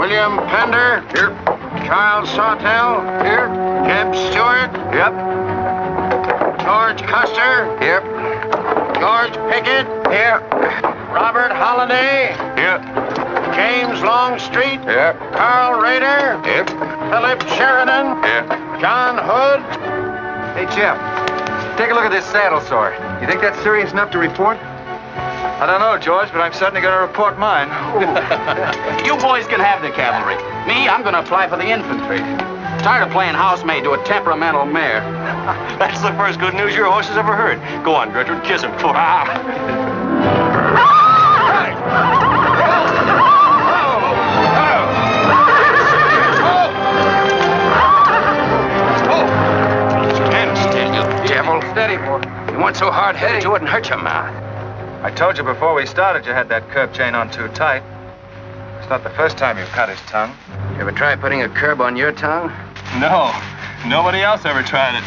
William Pender. Here. Charles Sawtell. Here. Jeb Stewart. Yep. George Custer. Here. George Pickett. Here. Robert Holliday. Here. James Longstreet. Here. Carl Rader. Here. Philip Sheridan. Here. John Hood. Hey, Jeff. Take a look at this saddle sore. You think that's serious enough to report? I don't know, George, but I'm certainly going to report mine. You boys can have the cavalry. Me, I'm going to apply for the infantry. Tired of playing housemaid to a temperamental mare. That's the first good news your horse has ever heard. Go on, Gertrude, kiss him for Stand still, you devil. Steady, boy. You weren't so hard-headed you wouldn't hurt your mouth. I told you before we started you had that curb chain on too tight. It's not the first time you've cut his tongue. You ever try putting a curb on your tongue? No. Nobody else ever tried it.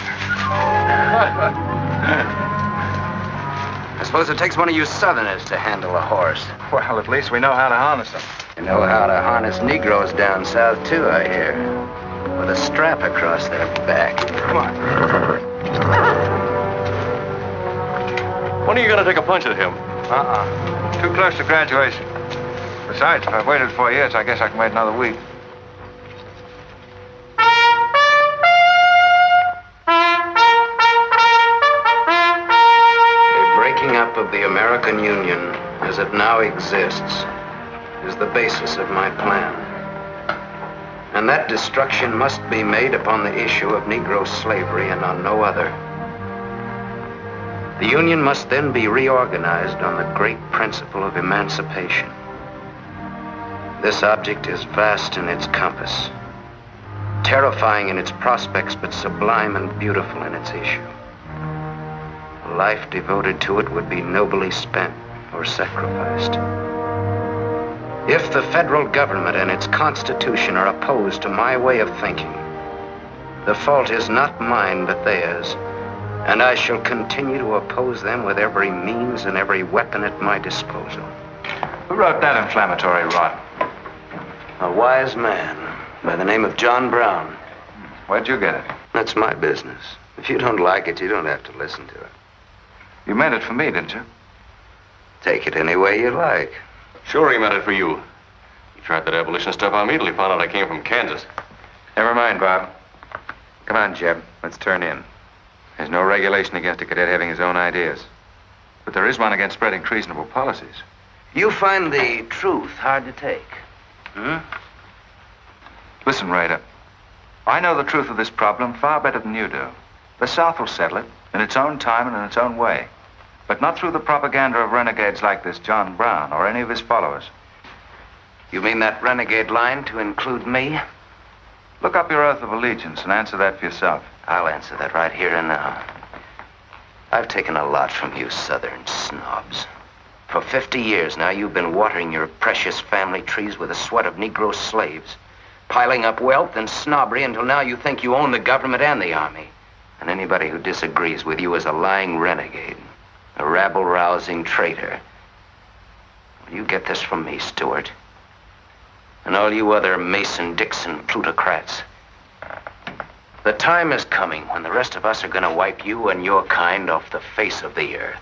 I suppose it takes one of you Southerners to handle a horse. Well, at least we know how to harness him. You know how to harness Negroes down south, too, I hear. With a strap across their back. Come on. When are you going to take a punch at him? Too close to graduation. Besides, if I've waited 4 years, I guess I can wait another week. The breaking up of the American Union, as it now exists, is the basis of my plan. And that destruction must be made upon the issue of Negro slavery and on no other. The Union must then be reorganized on the great principle of emancipation. This object is vast in its compass, terrifying in its prospects, but sublime and beautiful in its issue. A life devoted to it would be nobly spent or sacrificed. If the federal government and its constitution are opposed to my way of thinking, the fault is not mine but theirs, and I shall continue to oppose them with every means and every weapon at my disposal. Who wrote that inflammatory rot? A wise man by the name of John Brown. Where'd you get it? That's my business. If you don't like it, you don't have to listen to it. You meant it for me, didn't you? Take it any way you like. Sure he meant it for you. He tried that abolition stuff on me till he found out I came from Kansas. Never mind, Bob. Come on, Jeb. Let's turn in. There's no regulation against a cadet having his own ideas. But there is one against spreading treasonable policies. You find the truth hard to take. Listen, Rader. I know the truth of this problem far better than you do. The South will settle it in its own time and in its own way. But not through the propaganda of renegades like this John Brown or any of his followers. You mean that renegade line to include me? Look up your oath of allegiance and answer that for yourself. I'll answer that right here and now. I've taken a lot from you Southern snobs. For 50 years now, you've been watering your precious family trees with the sweat of Negro slaves, piling up wealth and snobbery until now you think you own the government and the army. And anybody who disagrees with you is a lying renegade, a rabble-rousing traitor. Well, you get this from me, Stewart. And all you other Mason-Dixon plutocrats. The time is coming when the rest of us are going to wipe you and your kind off the face of the earth.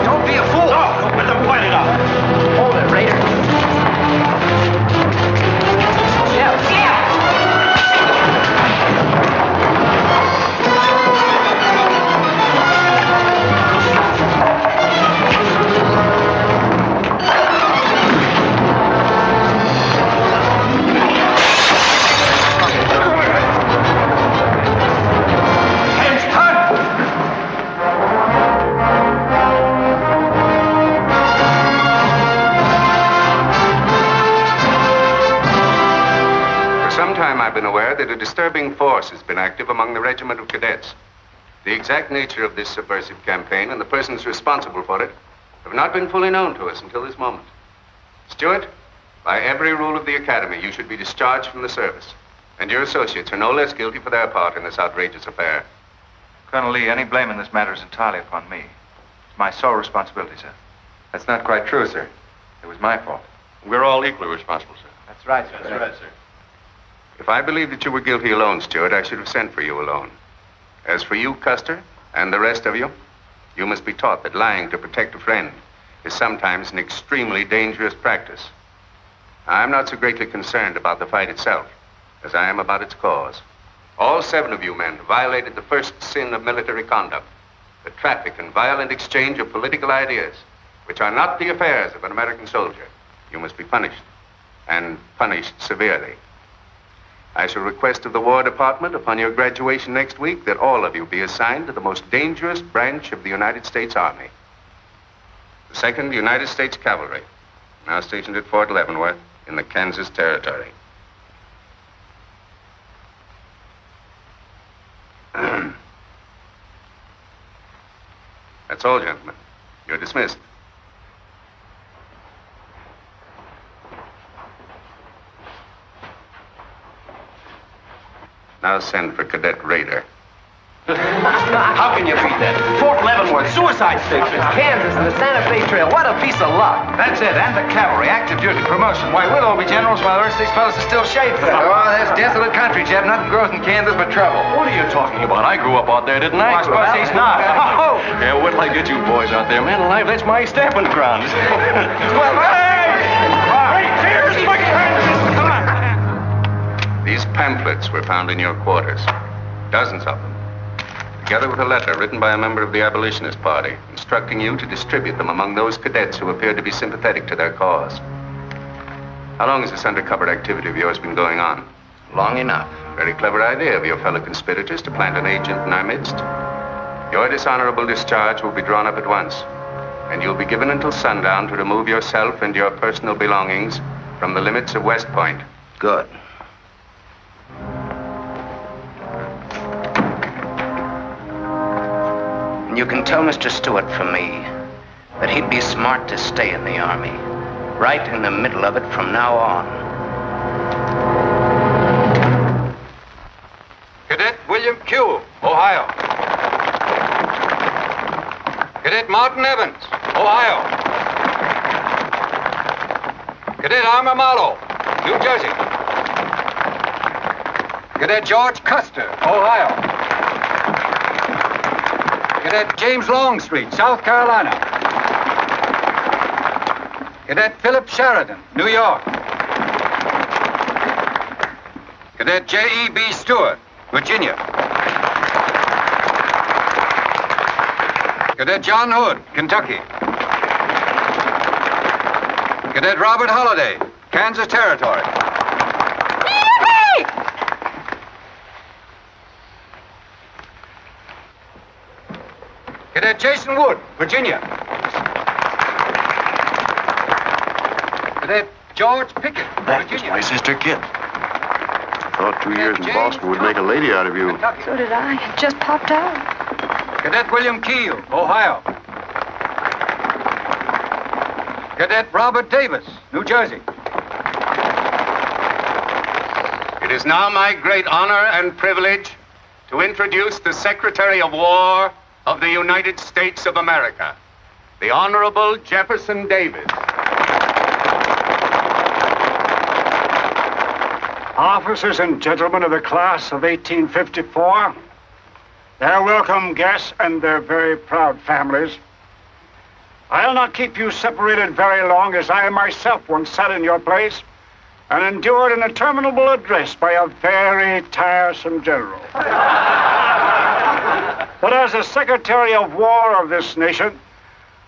Don't be a fool. Don't let them fight it out. Hold it, Raider. I've been aware that a disturbing force has been active among the regiment of cadets. The exact nature of this subversive campaign and the persons responsible for it have not been fully known to us until this moment. Stewart, by every rule of the academy, you should be discharged from the service. And your associates are no less guilty for their part in this outrageous affair. Colonel Lee, any blame in this matter is entirely upon me. As my sole responsibility, sir. That's not quite true, sir. It was my fault. We're all equally responsible, sir. That's right, sir. That's right, sir. If I believed that you were guilty alone, Stewart, I should have sent for you alone. As for you, Custer, and the rest of you, you must be taught that lying to protect a friend is sometimes an extremely dangerous practice. I'm not so greatly concerned about the fight itself as I am about its cause. All 7 of you men violated the first sin of military conduct, the traffic and violent exchange of political ideas, which are not the affairs of an American soldier. You must be punished, and punished severely. I shall request of the War Department upon your graduation next week that all of you be assigned to the most dangerous branch of the United States Army. The 2nd United States Cavalry, now stationed at Fort Leavenworth in the Kansas Territory. That's all, gentlemen. You're dismissed. Now send for Cadet Raider. How can you beat that? Fort Leavenworth, suicide station, Kansas, and the Santa Fe Trail. What a piece of luck. That's it, and the cavalry, active duty, promotion. Why, we'll all be generals while the rest of these fellas are still shades. Oh, that's desolate country, Jeff. Nothing grows in Kansas but trouble. What are you talking about? I grew up out there, didn't I? Well, I suppose he's not. Oh, yeah, wait till I get you boys out there. Man alive, that's my stamping ground. Well, hey! Here's my Kansas! Come on! These pamphlets were found in your quarters. Dozens of them. Together with a letter written by a member of the Abolitionist Party, instructing you to distribute them among those cadets who appeared to be sympathetic to their cause. How long has this undercover activity of yours been going on? Long enough. Very clever idea of your fellow conspirators to plant an agent in our midst. Your dishonorable discharge will be drawn up at once, and you'll be given until sundown to remove yourself and your personal belongings from the limits of West Point. Good. You can tell Mr. Stewart from me that he'd be smart to stay in the Army, right in the middle of it from now on. Cadet William Q., Ohio. Cadet Martin Evans, Ohio. Cadet Armour Marlowe, New Jersey. Cadet George Custer, Ohio. Cadet James Longstreet, South Carolina. Cadet Philip Sheridan, New York. Cadet J.E.B. Stewart, Virginia. Cadet John Hood, Kentucky. Cadet Robert Holliday, Kansas Territory. Cadet Jason Wood, Virginia. Cadet George Pickett, Virginia. My sister Kit. Thought 2 years in Boston would make a lady out of you. Kentucky. So did I. It just popped out. Cadet William Keel, Ohio. Cadet Robert Davis, New Jersey. It is now my great honor and privilege to introduce the Secretary of War of the United States of America, the Honorable Jefferson Davis. Officers and gentlemen of the class of 1854, their welcome guests and their very proud families, I'll not keep you separated very long, as I myself once sat in your place and endured an interminable address by a very tiresome general. But as the Secretary of War of this nation,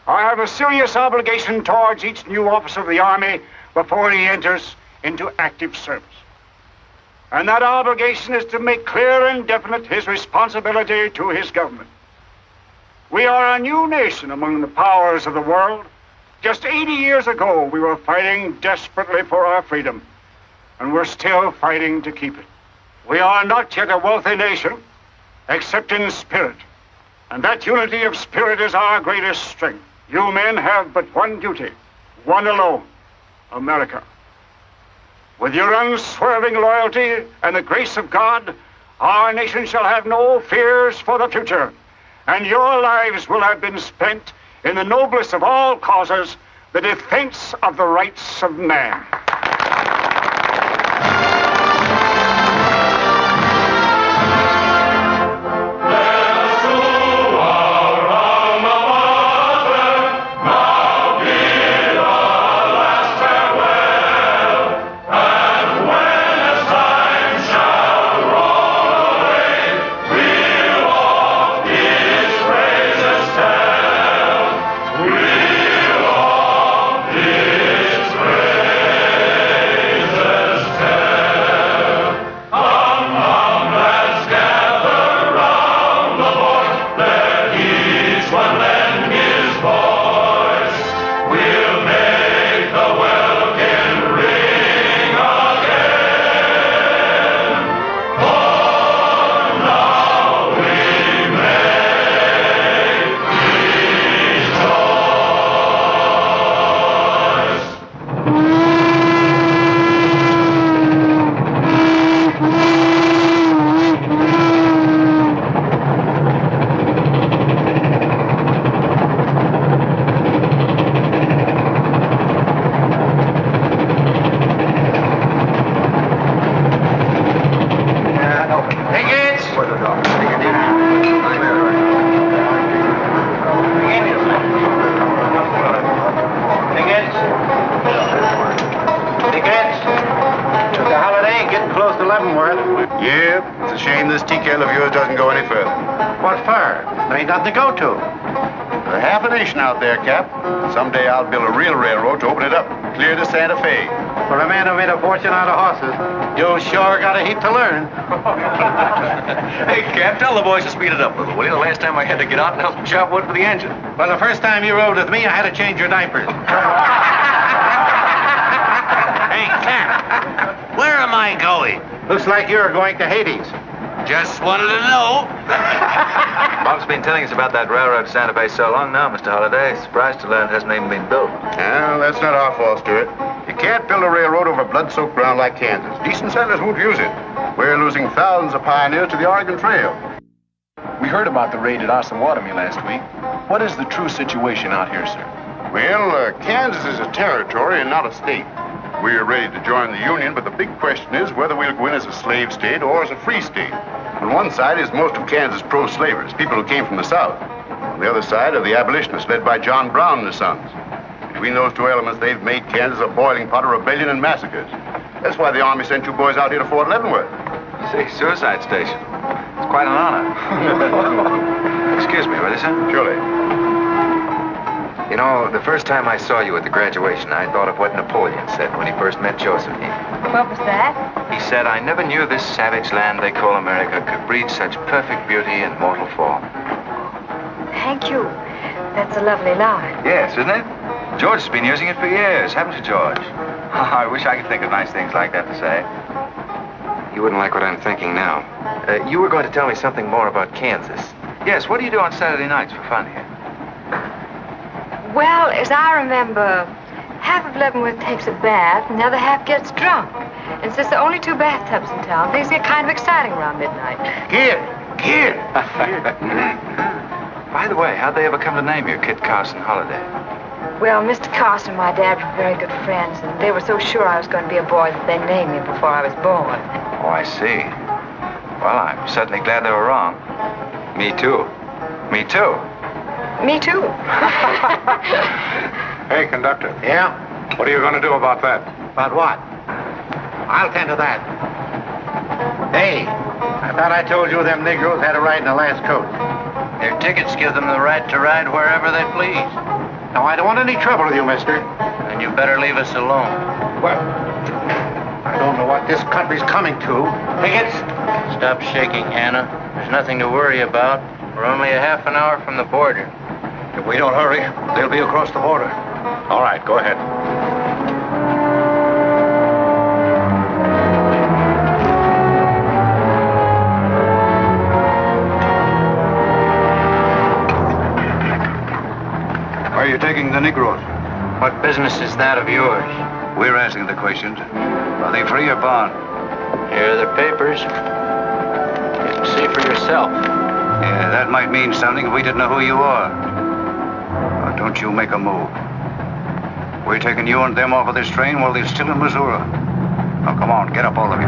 I have a serious obligation towards each new officer of the Army before he enters into active service. And that obligation is to make clear and definite his responsibility to his government. We are a new nation among the powers of the world. Just 80 years ago, we were fighting desperately for our freedom, and we're still fighting to keep it. We are not yet a wealthy nation, except in spirit. And that unity of spirit is our greatest strength. You men have but one duty, one alone, America. With your unswerving loyalty and the grace of God, our nation shall have no fears for the future, and your lives will have been spent in the noblest of all causes, the defense of the rights of man. Yep, it's a shame this TCAL of yours doesn't go any further. What for? There ain't nothing to go to. There's half a nation out there, Cap. Someday I'll build a real railroad to open it up, clear to Santa Fe. For a man who made a fortune out of horses, you sure got a heap to learn. Hey, Cap, tell the boys to speed it up a little, will you? The last time I had to get out and help chop wood for the engine. Well, the first time you rode with me, I had to change your diapers. Hey, Cap, where am I going? Looks like you're going to Hades. Just wanted to know. Bob's been telling us about that railroad to Santa Fe so long now, Mr. Holliday. Surprised to learn it hasn't even been built. Well, that's not our fault, Stuart. You can't build a railroad over blood-soaked ground like Kansas. Decent settlers won't use it. We're losing thousands of pioneers to the Oregon Trail. We heard about the raid at Osawatomie last week. What is the true situation out here, sir? Well, Kansas is a territory and not a state. We're ready to join the Union, but the big question is whether we'll go in as a slave state or as a free state. On one side is most of Kansas pro-slavers, people who came from the South. On the other side are the abolitionists led by John Brown and his sons. Between those two elements, they've made Kansas a boiling pot of rebellion and massacres. That's why the Army sent you boys out here to Fort Leavenworth. See, suicide station. It's quite an honor. Excuse me, will you, sir? Surely. You know, the first time I saw you at the graduation, I thought of what Napoleon said when he first met Josephine. What was that? He said, I never knew this savage land they call America could breed such perfect beauty in mortal form. Thank you. That's a lovely line. Yes, isn't it? George has been using it for years, haven't you, George? I wish I could think of nice things like that to say. You wouldn't like what I'm thinking now. You were going to tell me something more about Kansas. Yes, what do you do on Saturday nights for fun here? Well, as I remember, half of Leavenworth takes a bath and the other half gets drunk. And since there are only 2 bathtubs in town, things get kind of exciting around midnight. Kid! By the way, how'd they ever come to name you Kit Carson Holliday? Well, Mr. Carson and my dad were very good friends, and they were so sure I was going to be a boy that they named me before I was born. Oh, I see. Well, I'm certainly glad they were wrong. Me too. Me too. Me too. Hey, conductor. Yeah? What are you going to do about that? About what? I'll tend to that. Hey, I thought I told you them Negroes had a right in the last coat. Their tickets give them the right to ride wherever they please. Now, I don't want any trouble with you, mister. Then you better leave us alone. Well, I don't know what this country's coming to. Tickets? Stop shaking, Hannah. There's nothing to worry about. We're only a half an hour from the border. If we don't hurry, they'll be across the border. All right, go ahead. Why are you taking the Negroes? What business is that of yours? We're asking the questions. Are they free or bond? Here are the papers. You can see for yourself. Yeah, that might mean something if we didn't know who you are. Don't you make a move. We're taking you and them off of this train while they're still in Missouri. Now, come on, get up, all of you.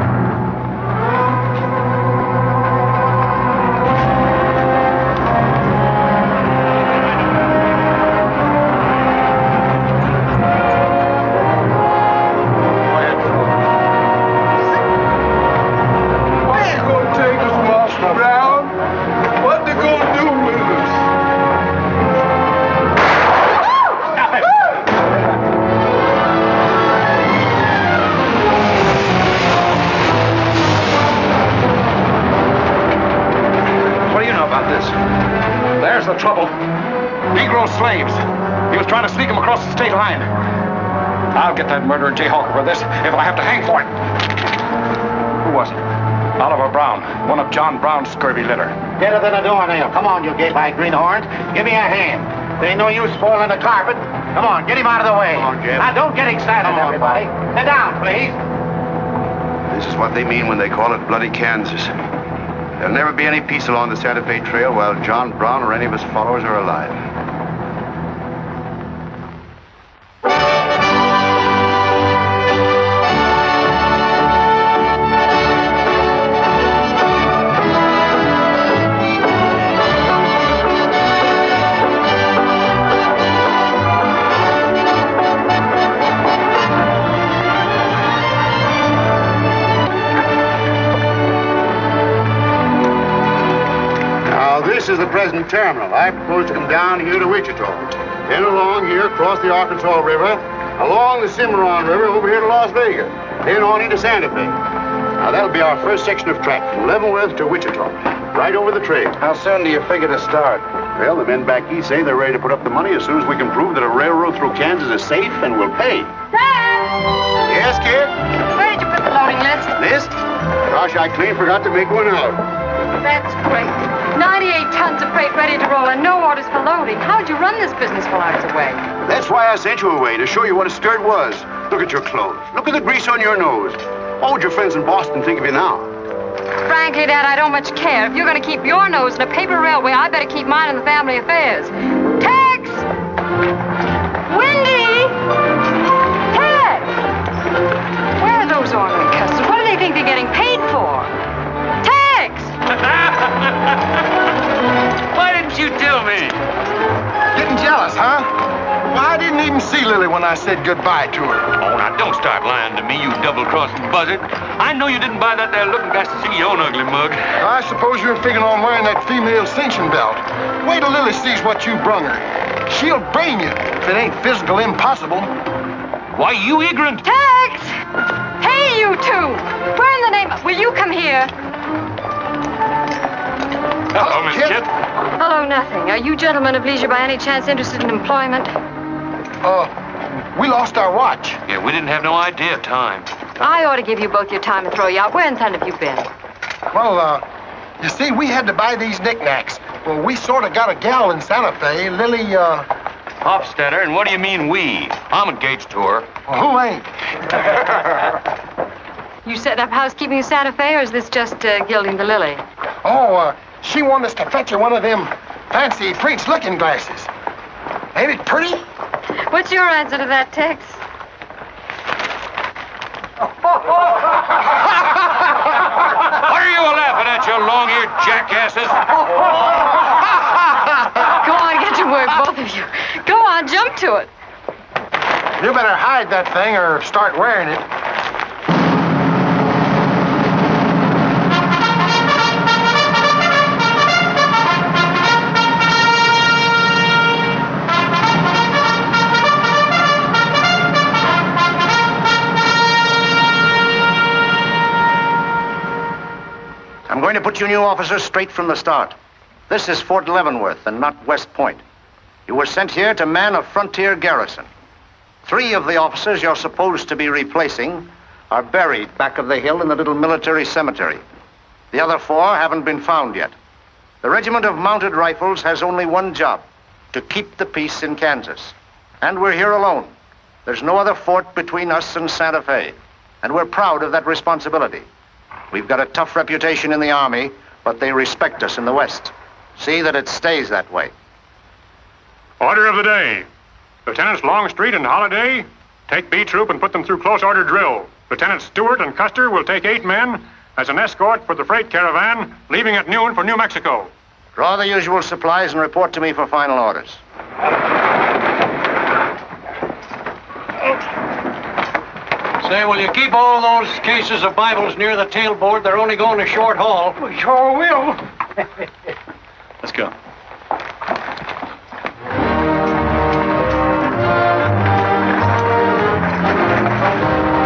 There's the trouble. Negro slaves. He was trying to sneak them across the state line. I'll get that murdering jayhawk over this if I have to hang for it. Who was it? Oliver Brown, one of John Brown's scurvy litter. Get her to the doornail. Come on, you gape-eyed greenhorns. Give me a hand. There ain't no use spoiling the carpet. Come on, get him out of the way. Come on, Jim. Now, don't get excited, everybody. Sit down, please. This is what they mean when they call it bloody Kansas. There'll never be any peace along the Santa Fe Trail while John Brown or any of his followers are alive. This is the present terminal. I propose to come down here to Wichita, then along here across the Arkansas River, along the Cimarron River over here to Las Vegas, then on into Santa Fe. Now that'll be our first section of track from Leavenworth to Wichita, right over the trail. How soon do you figure to start? Well, the men back east say they're ready to put up the money as soon as we can prove that a railroad through Kansas is safe and will pay. Dad! Yes, kid? Where did you put the loading list? List? Gosh, I clean forgot to make one out. That's great. 98 tons of freight ready to roll and no orders for loading. How'd you run this business while I was away? That's why I sent you away, to show you what a stir it was. Look at your clothes. Look at the grease on your nose. What would your friends in Boston think of you now? Frankly, Dad, I don't much care. If you're going to keep your nose in a paper railway, I better keep mine in the family affairs. Tex! Wendy! Tex! Where are those ornery customers? What do they think they're getting paid for? Tex! Why didn't you tell me? Getting jealous, huh? Well, I didn't even see Lily when I said goodbye to her. Oh, now don't start lying to me, you double-crossing buzzard. I know you didn't buy that there looking glass to see your own ugly mug. I suppose you're figuring on wearing that female cinching belt. Wait till Lily sees what you brung her. She'll brain you if it ain't physical impossible. Why, you ignorant. Tex! Hey, you two! Where in the name of... Will you come here? Hello, Miss Kit. Hello, nothing. Are you gentlemen of leisure by any chance interested in employment? We lost our watch. Yeah, we didn't have no idea of time. I ought to give you both your time and throw you out. Where in town have you been? Well, you see, we had to buy these knickknacks. Well, we sort of got a gal in Santa Fe, Lily, Hofstadter, and what do you mean we? I'm engaged to her. well, who ain't? You setting up housekeeping in Santa Fe, or is this just gilding the lily? She wanted us to fetch her one of them fancy Prince looking glasses. Ain't it pretty? What's your answer to that, Tex? What are you laughing at, you long-eared jackasses? Go on, get to work, both of you. Go on, jump to it. You better hide that thing or start wearing it. I'm going to put you new officers straight from the start. This is Fort Leavenworth and not West Point. You were sent here to man a frontier garrison. 3 of the officers you're supposed to be replacing are buried back of the hill in the little military cemetery. The other 4 haven't been found yet. The Regiment of Mounted Rifles has only one job, to keep the peace in Kansas. And we're here alone. There's no other fort between us and Santa Fe. And we're proud of that responsibility. We've got a tough reputation in the Army, but they respect us in the West. See that it stays that way. Order of the day. Lieutenants Longstreet and Holiday, take B Troop and put them through close order drill. Lieutenants Stewart and Custer will take 8 men as an escort for the freight caravan leaving at noon for New Mexico. Draw the usual supplies and report to me for final orders. Say, will you keep all those cases of Bibles near the tailboard? They're only going a short haul. We sure will. Let's go.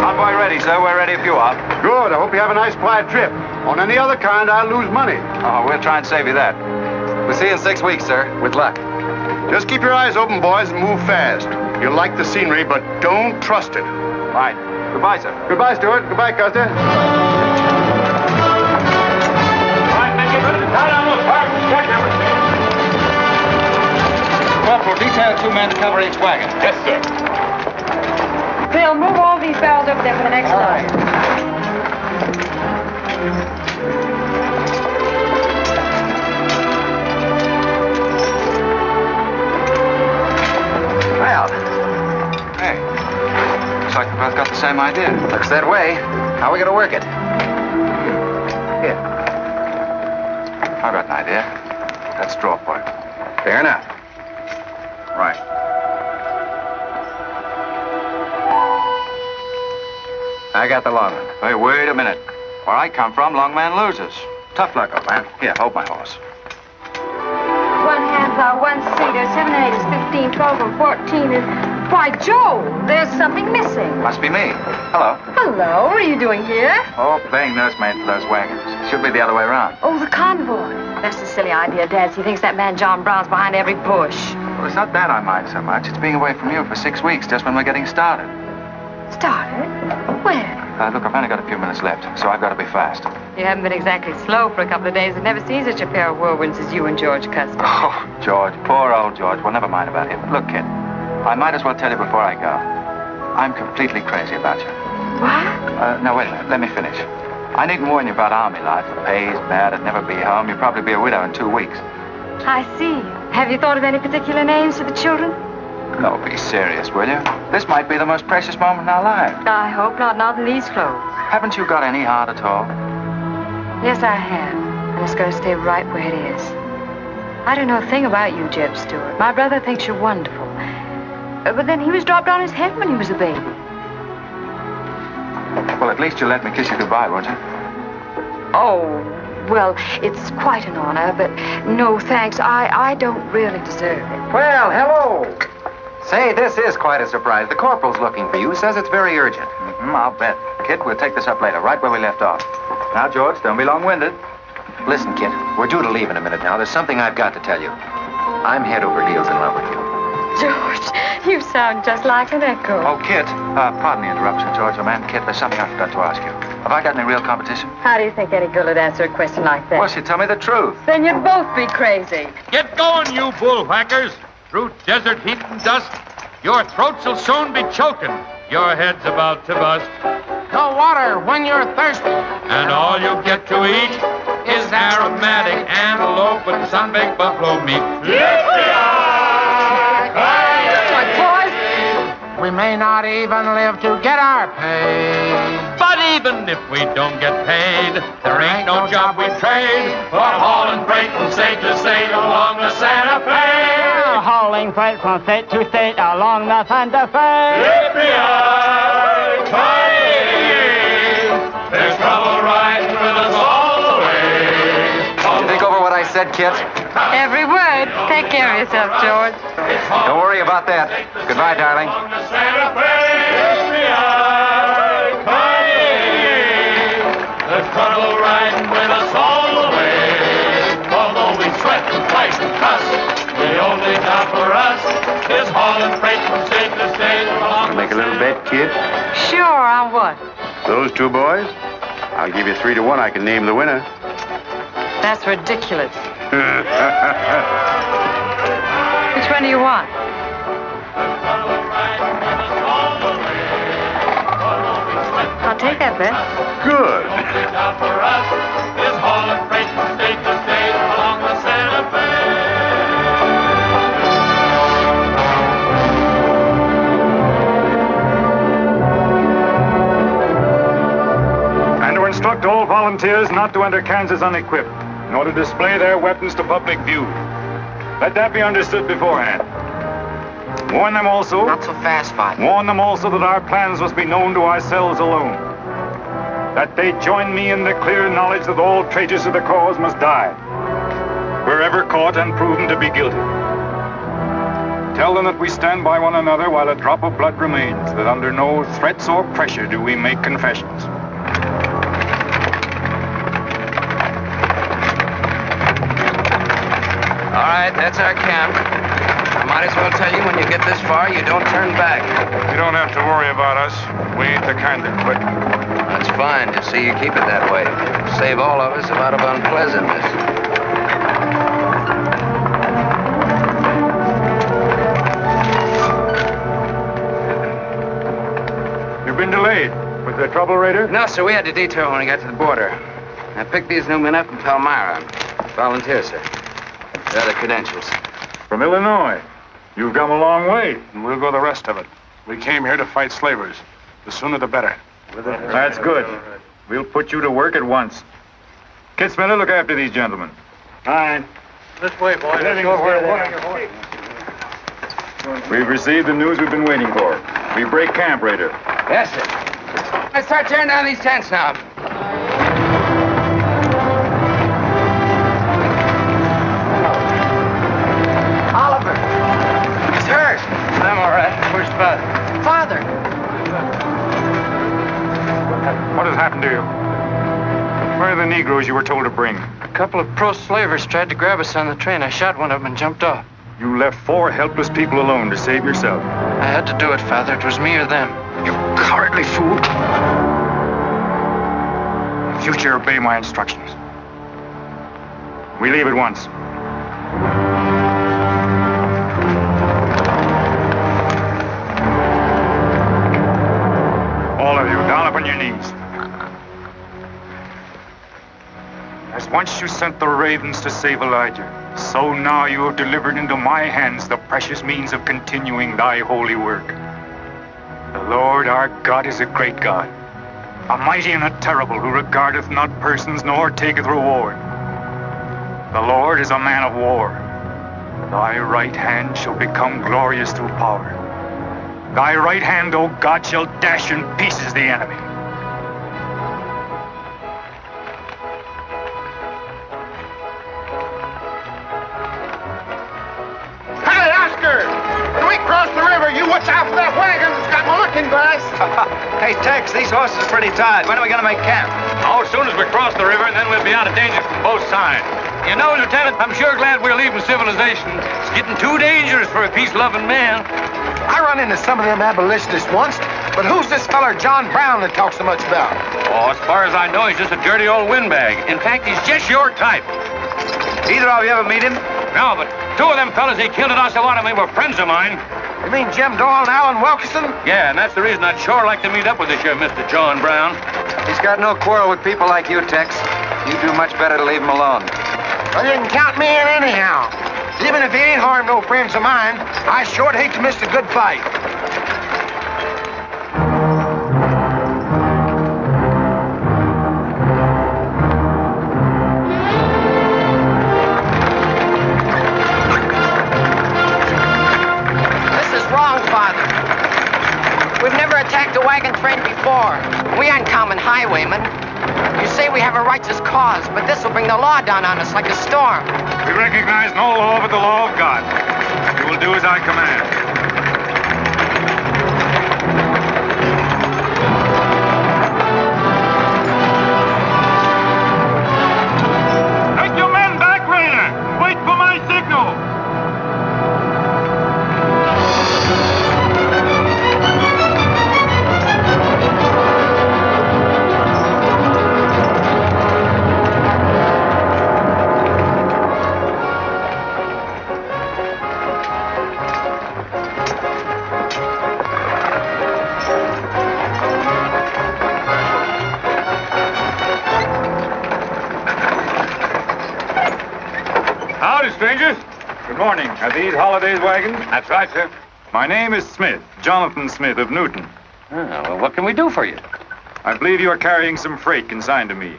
Convoy ready, sir. We're ready if you are. Good. I hope you have a nice quiet trip. On any other kind, I'll lose money. Oh, we'll try and save you that. We'll see you in 6 weeks, sir. With luck. Just keep your eyes open, boys, and move fast. You'll like the scenery, but don't trust it. Right. Goodbye, sir. Goodbye, Stuart. Goodbye, Custer. All right, men, get ready to tie down those parts and check everything. Corporal, detail 2 men to cover each wagon. Yes, sir. Bill, move all these barrels over there for the next line. Well, hey, looks like we both got the same idea. Looks that way. How are we going to work it? Here. I've got an idea. Let's draw for it. Fair enough. Right. I got the long one. Hey, wait a minute. Where I come from, long man loses. Tough luck, old man. Here, hold my horse. 1 handplow, 1 seater, 7 and 8 is 15, 12 and 14 is... Why, Joe, there's something missing. Must be me. Hello. Hello, what are you doing here? Oh, playing nursemaid for those wagons. Should be the other way around. Oh, the convoy. That's a silly idea, Dad. He thinks that man John Brown's behind every bush. Well, it's not that I mind so much. It's being away from you for 6 weeks, just when we're getting started. Started? Where? Look, I've only got a few minutes left, so I've got to be fast. You haven't been exactly slow for a couple of days. I've never seen such a pair of whirlwinds as you and George Custer. Oh, George. Poor old George. Well, never mind about him. Look, kid, I might as well tell you before I go. I'm completely crazy about you. What? Now, wait a minute. Let me finish. I needn't warn you about army life. The pay's bad. I'd never be home. You'd probably be a widow in 2 weeks. I see. Have you thought of any particular names for the children? No, be serious, will you? This might be the most precious moment in our lives. I hope not in these clothes. Haven't you got any heart at all? Yes, I have. And it's going to stay right where it is. I don't know a thing about you, Jeb Stewart. My brother thinks you're wonderful. But then he was dropped on his head when he was a baby. Well, at least you'll let me kiss you goodbye, won't you? Oh, well, it's quite an honor, but no thanks. I don't really deserve it. Well, hello. Say, this is quite a surprise. The corporal's looking for you. Says it's very urgent. I'll bet. Kid, we'll take this up later, right where we left off. Now, George, don't be long-winded. Listen, kid, we're due to leave in a minute now. There's something I've got to tell you. I'm head over heels in love with you. George, you sound just like an echo. Oh, Kit, pardon the interruption, George, man. Kit, there's something I forgot to ask you. Have I got any real competition? How do you think Eddie Gullard answer a question like that? Well, she'd tell me the truth. Then you'd both be crazy. Get going, you bullwhackers. Through desert heat and dust, your throats will soon be choking. Your head's about to bust. No water when you're thirsty. And all you get to eat is aromatic antelope and sun-baked buffalo meat. We may not even live to get our pay. But even if we don't get paid, there ain't no job we trade for hauling freight from state to state along the Santa Fe. Hauling freight from state to state along the Santa Fe. There's trouble riding with us all the way. Did you think over what I said, Kit? Every word. Take care of yourself, George. Don't worry about that. Goodbye, darling. There's trouble riding with us all the way. Although we sweat and fight and cuss, the only job for us is hauling freight from state to state along. Make a little bet, kid? Sure, on what? Those 2 boys? I'll give you 3 to 1. I can name the winner. That's ridiculous. Which one do you want? I'll take that bet. Good. Job for us is hauling freight from state to state along the Santa Fe. volunteers not to enter Kansas unequipped, nor to display their weapons to public view. Let that be understood beforehand. Warn them also... Not so fast, Father. Warn them also that our plans must be known to ourselves alone. That they join me in the clear knowledge that all traitors to the cause must die, wherever caught and proven to be guilty. Tell them that we stand by one another while a drop of blood remains, that under no threats or pressure do we make confessions. All right, that's our camp. I might as well tell you when you get this far, you don't turn back. You don't have to worry about us. We ain't the kind that quit. That's fine. Just see you keep it that way. Save all of us a lot of unpleasantness. You've been delayed. Was there trouble, Raider? No, sir. We had to detour when we got to the border. I picked these new men up in Palmyra. Volunteer, sir. There are the credentials. From Illinois. You've come a long way. And we'll go the rest of it. We came here to fight slavers. The sooner the better. That's good. We'll put you to work at once. Kid Spinner, look after these gentlemen. Fine. This way, boys. We've received the news we've been waiting for. We break camp, Raider. Yes, sir. Let's start tearing down these tents now. Oliver. He's hurt. I'm all right. Where's Father? Father. What has happened to you? Where are the Negroes you were told to bring? A couple of pro-slavers tried to grab us on the train. I shot one of them and jumped off. You left 4 helpless people alone to save yourself. I had to do it, Father. It was me or them. You cowardly fool. In future, obey my instructions. We leave at once. All of you, down upon your knees. As once you sent the ravens to save Elijah, so now you have delivered into my hands the precious means of continuing thy holy work. The Lord our God is a great God, a mighty and a terrible, who regardeth not persons nor taketh reward. The Lord is a man of war. Thy right hand shall become glorious through power. Thy right hand, O God, shall dash in pieces the enemy. Hey, Oscar! When we cross the river, you watch out for that wagon that's got my looking glass. Hey, Tex, these horses are pretty tired. When are we going to make camp? Oh, as soon as we cross the river, and then we'll be out of danger from both sides. You know, Lieutenant, I'm sure glad we're leaving civilization. It's getting too dangerous for a peace-loving man. I run into some of them abolitionists once, but who's this feller John Brown that talks so much about? Oh, as far as I know, he's just a dirty old windbag. In fact, he's just your type. Either of you ever meet him? No, but 2 of them fellas he killed at Osawatomie were friends of mine. You mean Jim Doyle and Alan Wilkerson? Yeah, and that's the reason I'd sure like to meet up with this here Mr. John Brown. He's got no quarrel with people like you, Tex. You do much better to leave him alone. Well, you can count me in anyhow. Even if he ain't harmed no friends of mine, I sure hate to miss a good fight. This is wrong, Father. We've never attacked a wagon train before. We aren't common highwaymen. You say we have a righteous cause, but this will bring the law down on us like a storm. We recognize no law but the law of God. We will do as I command. Take your men back, Raider! Wait for my signal! Howdy, strangers. Good morning. Are these Holiday's wagons? That's right, sir. My name is Smith, Jonathan Smith of Newton. Well, what can we do for you? I believe you are carrying some freight consigned to me.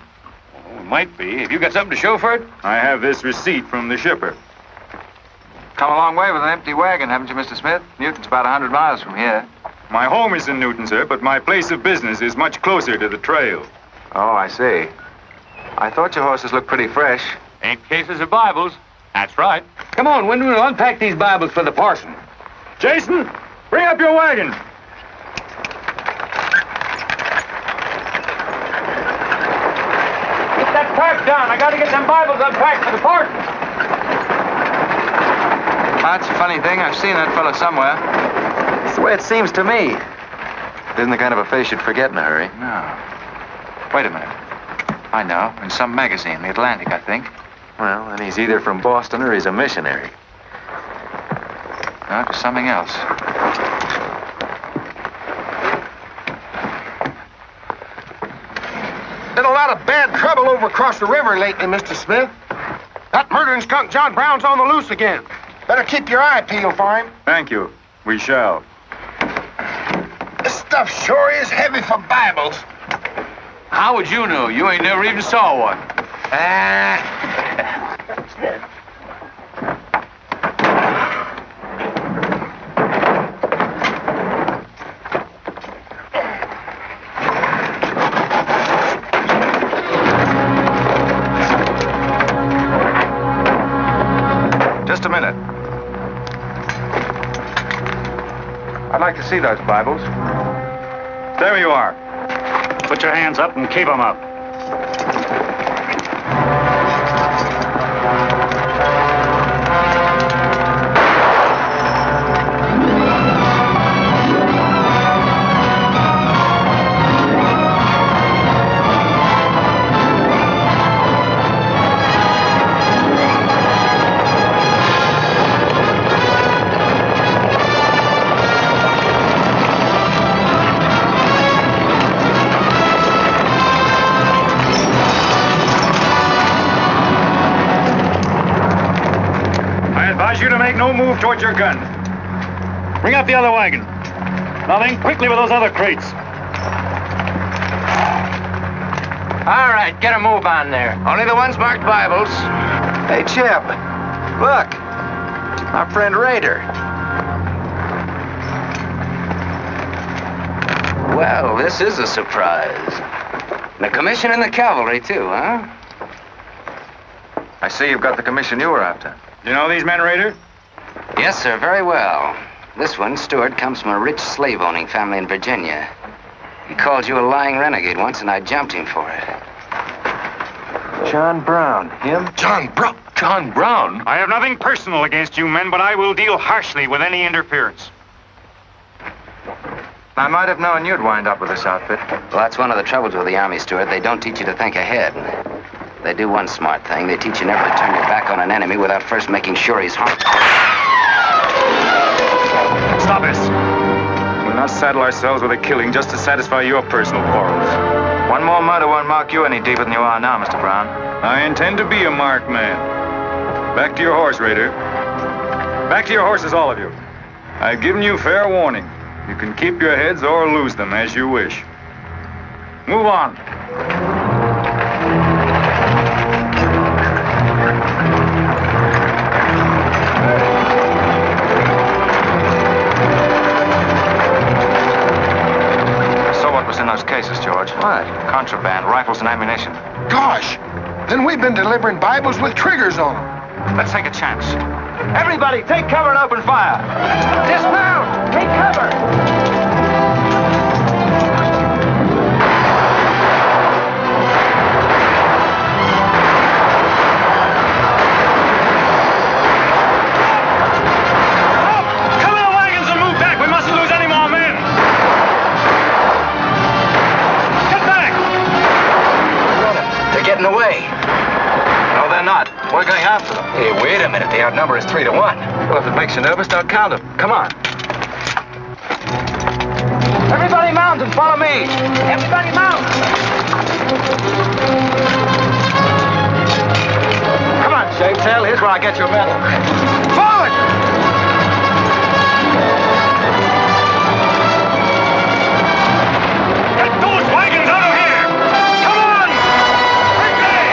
might be. Have you got something to show for it? I have this receipt from the shipper. Come a long way with an empty wagon, haven't you, Mr. Smith? Newton's about 100 miles from here. My home is in Newton, sir, but my place of business is much closer to the trail. Oh, I see. I thought your horses looked pretty fresh. Ain't cases of Bibles. That's right. Come on, when we'll unpack these Bibles for the parson. Jason, bring up your wagon. Get that pack down. I got to get them Bibles unpacked for the parson. That's a funny thing. I've seen that fellow somewhere. It's the way it seems to me. It isn't the kind of a face you'd forget in a hurry. No. Wait a minute. I know. In some magazine, The Atlantic, I think. Well, then he's either from Boston or he's a missionary. No, it was something else. Been a lot of bad trouble over across the river lately, Mr. Smith. That murdering skunk John Brown's on the loose again. Better keep your eye peeled for him. Thank you. We shall. This stuff sure is heavy for Bibles. How would you know? You ain't never even saw one. Just a minute. I'd like to see those Bibles. There you are. Put your hands up and keep them up. You to make no move towards your gun. Bring up the other wagon. Now then, quickly with those other crates. All right, get a move on there. Only the ones marked Bibles. Hey, Chip. Look. Our friend Raider. Well, this is a surprise. And a commission in the cavalry, too, huh? I see you've got the commission you were after. You know these men, Raider? Yes, sir, very well. This one, Stewart, comes from a rich slave-owning family in Virginia. He called you a lying renegade once, and I jumped him for it. John Brown. Him? John Brown. John Brown? I have nothing personal against you men, but I will deal harshly with any interference. I might have known you'd wind up with this outfit. Well, that's one of the troubles with the Army, Stewart. They don't teach you to think ahead. They do one smart thing. They teach you never to turn your back on an enemy without first making sure he's harmed. Stop us. We'll not saddle ourselves with a killing just to satisfy your personal quarrels. One more murder won't mark you any deeper than you are now, Mr. Brown. I intend to be a marked man. Back to your horse, Raider. Back to your horses, all of you. I've given you fair warning. You can keep your heads or lose them as you wish. Move on. In those cases, George. What? Contraband, rifles and ammunition. Gosh! Then we've been delivering Bibles with triggers on them. Let's take a chance. Everybody, take cover and open fire. Dismount! Take cover! Getting away. No, they're not. We're going after them. Hey, wait a minute. The outnumber is 3 to 1. Well, if it makes you nervous, don't count them. Come on. Everybody mount and follow me. Everybody mount. Come on, Shavetail. Here's where I get your medal. Forward! Get those wagons out of here! Come on! Quickly!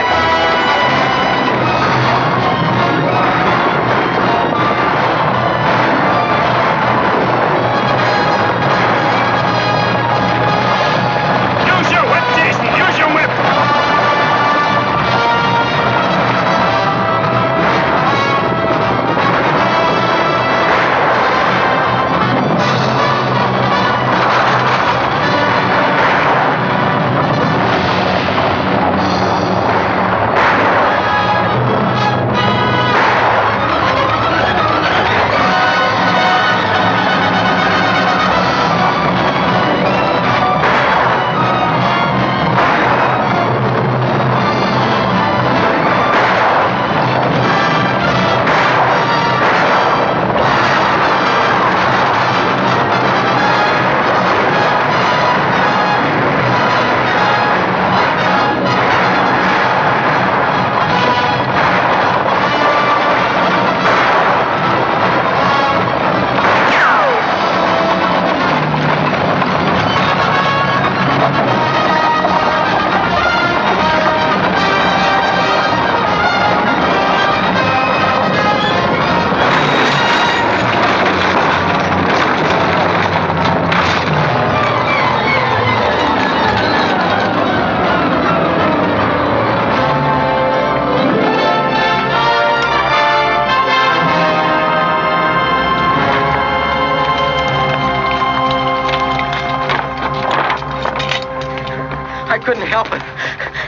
couldn't help it.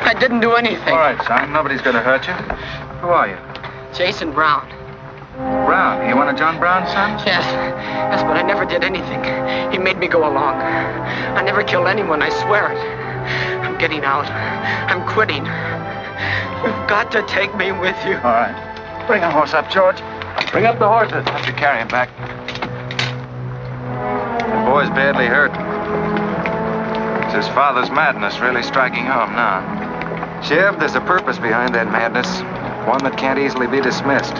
I didn't do anything. All right, son. Nobody's going to hurt you. Who are you? Jason Brown. Brown. You one of John Brown's sons? Yes, but I never did anything. He made me go along. I never killed anyone, I swear it. I'm getting out. I'm quitting. You've got to take me with you. All right. Bring a horse up, George. Bring up the horses. Have to carry him back. The boy's badly hurt. It's his father's madness really striking home now. Chev, there's a purpose behind that madness. One that can't easily be dismissed.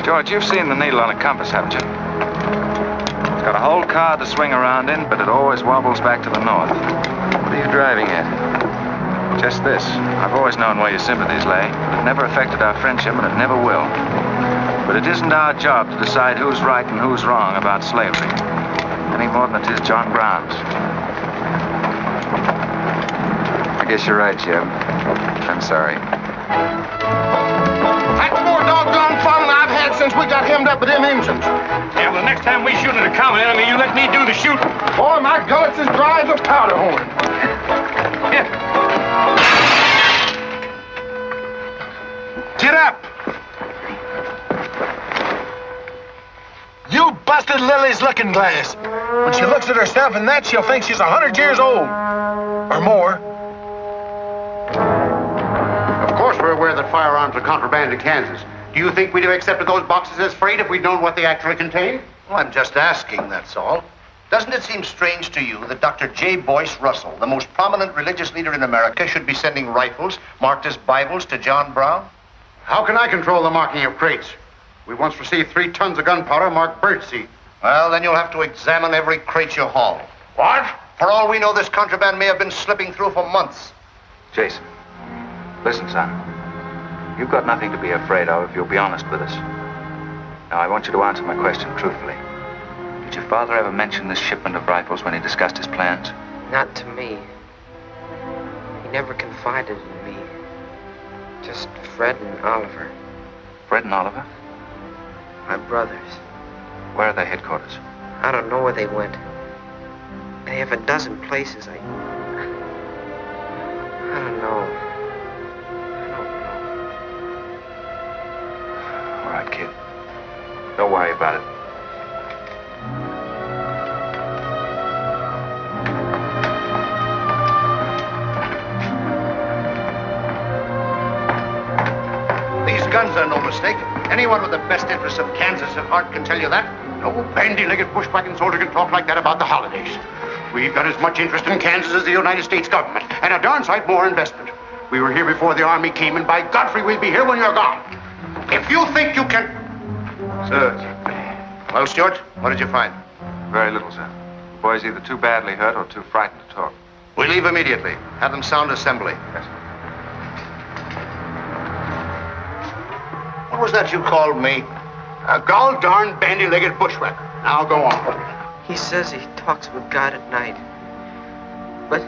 George, you've seen the needle on a compass, haven't you? It's got a whole card to swing around in, but it always wobbles back to the north. What are you driving at? Just this. I've always known where your sympathies lay. It never affected our friendship, and it never will. But it isn't our job to decide who's right and who's wrong about slavery. Any more than it is John Brown's. I guess you're right, Jim. I'm sorry. That's more doggone fun than I've had since we got hemmed up with them engines. Yeah, well, the next time we shoot at a common enemy, you let me do the shooting. Boy, my gullets as dry as a powder horn. Get up! You busted Lily's looking glass. When she looks at herself in that, she'll think she's 100 years old. Or more. Of course we're aware that firearms are contraband in Kansas. Do you think we'd have accepted those boxes as freight if we'd known what they actually contained? Well, I'm just asking, that's all. Doesn't it seem strange to you that Dr. J. Boyce Russell, the most prominent religious leader in America, should be sending rifles marked as Bibles to John Brown? How can I control the marking of crates? We once received 3 tons of gunpowder marked birdseed. Well, then you'll have to examine every crate you haul. What? For all we know, this contraband may have been slipping through for months. Jason, listen, son. You've got nothing to be afraid of if you'll be honest with us. Now, I want you to answer my question truthfully. Did your father ever mention this shipment of rifles when he discussed his plans? Not to me. He never confided in me. Just Fred and Oliver. Fred and Oliver? My brothers. Where are their headquarters? I don't know where they went. They have a dozen places. I don't know. All right, kid. Don't worry about it. These guns are no mistake. Anyone with the best interests of Kansas at heart can tell you that. No bandy-legged bushwhacking soldier can talk like that about the holidays. We've got as much interest in Kansas as the United States government, and a darn sight more investment. We were here before the Army came, and by Godfrey, we'll be here when you're gone. If you think you can... Sir. Well, Stuart, what did you find? Very little, sir. The boy's either too badly hurt or too frightened to talk. We leave immediately. Have them sound assembly. Yes, sir. What was that you called me? A gall-darn bandy-legged bushwhacker. Now go on. He says he talks with God at night. But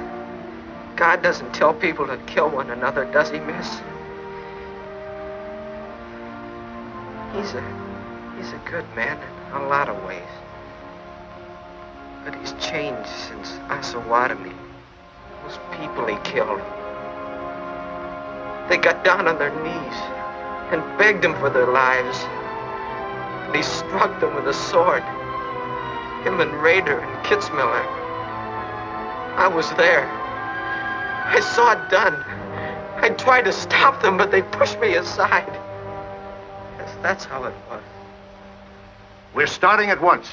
God doesn't tell people to kill one another, does he, miss? He's a good man in a lot of ways. But he's changed since Osawatomie. Those people he killed. They got down on their knees and begged him for their lives. And he struck them with a sword. Him and Rader and Kitzmiller. I was there. I saw it done. I tried to stop them, but they pushed me aside. Yes, that's how it was. We're starting at once.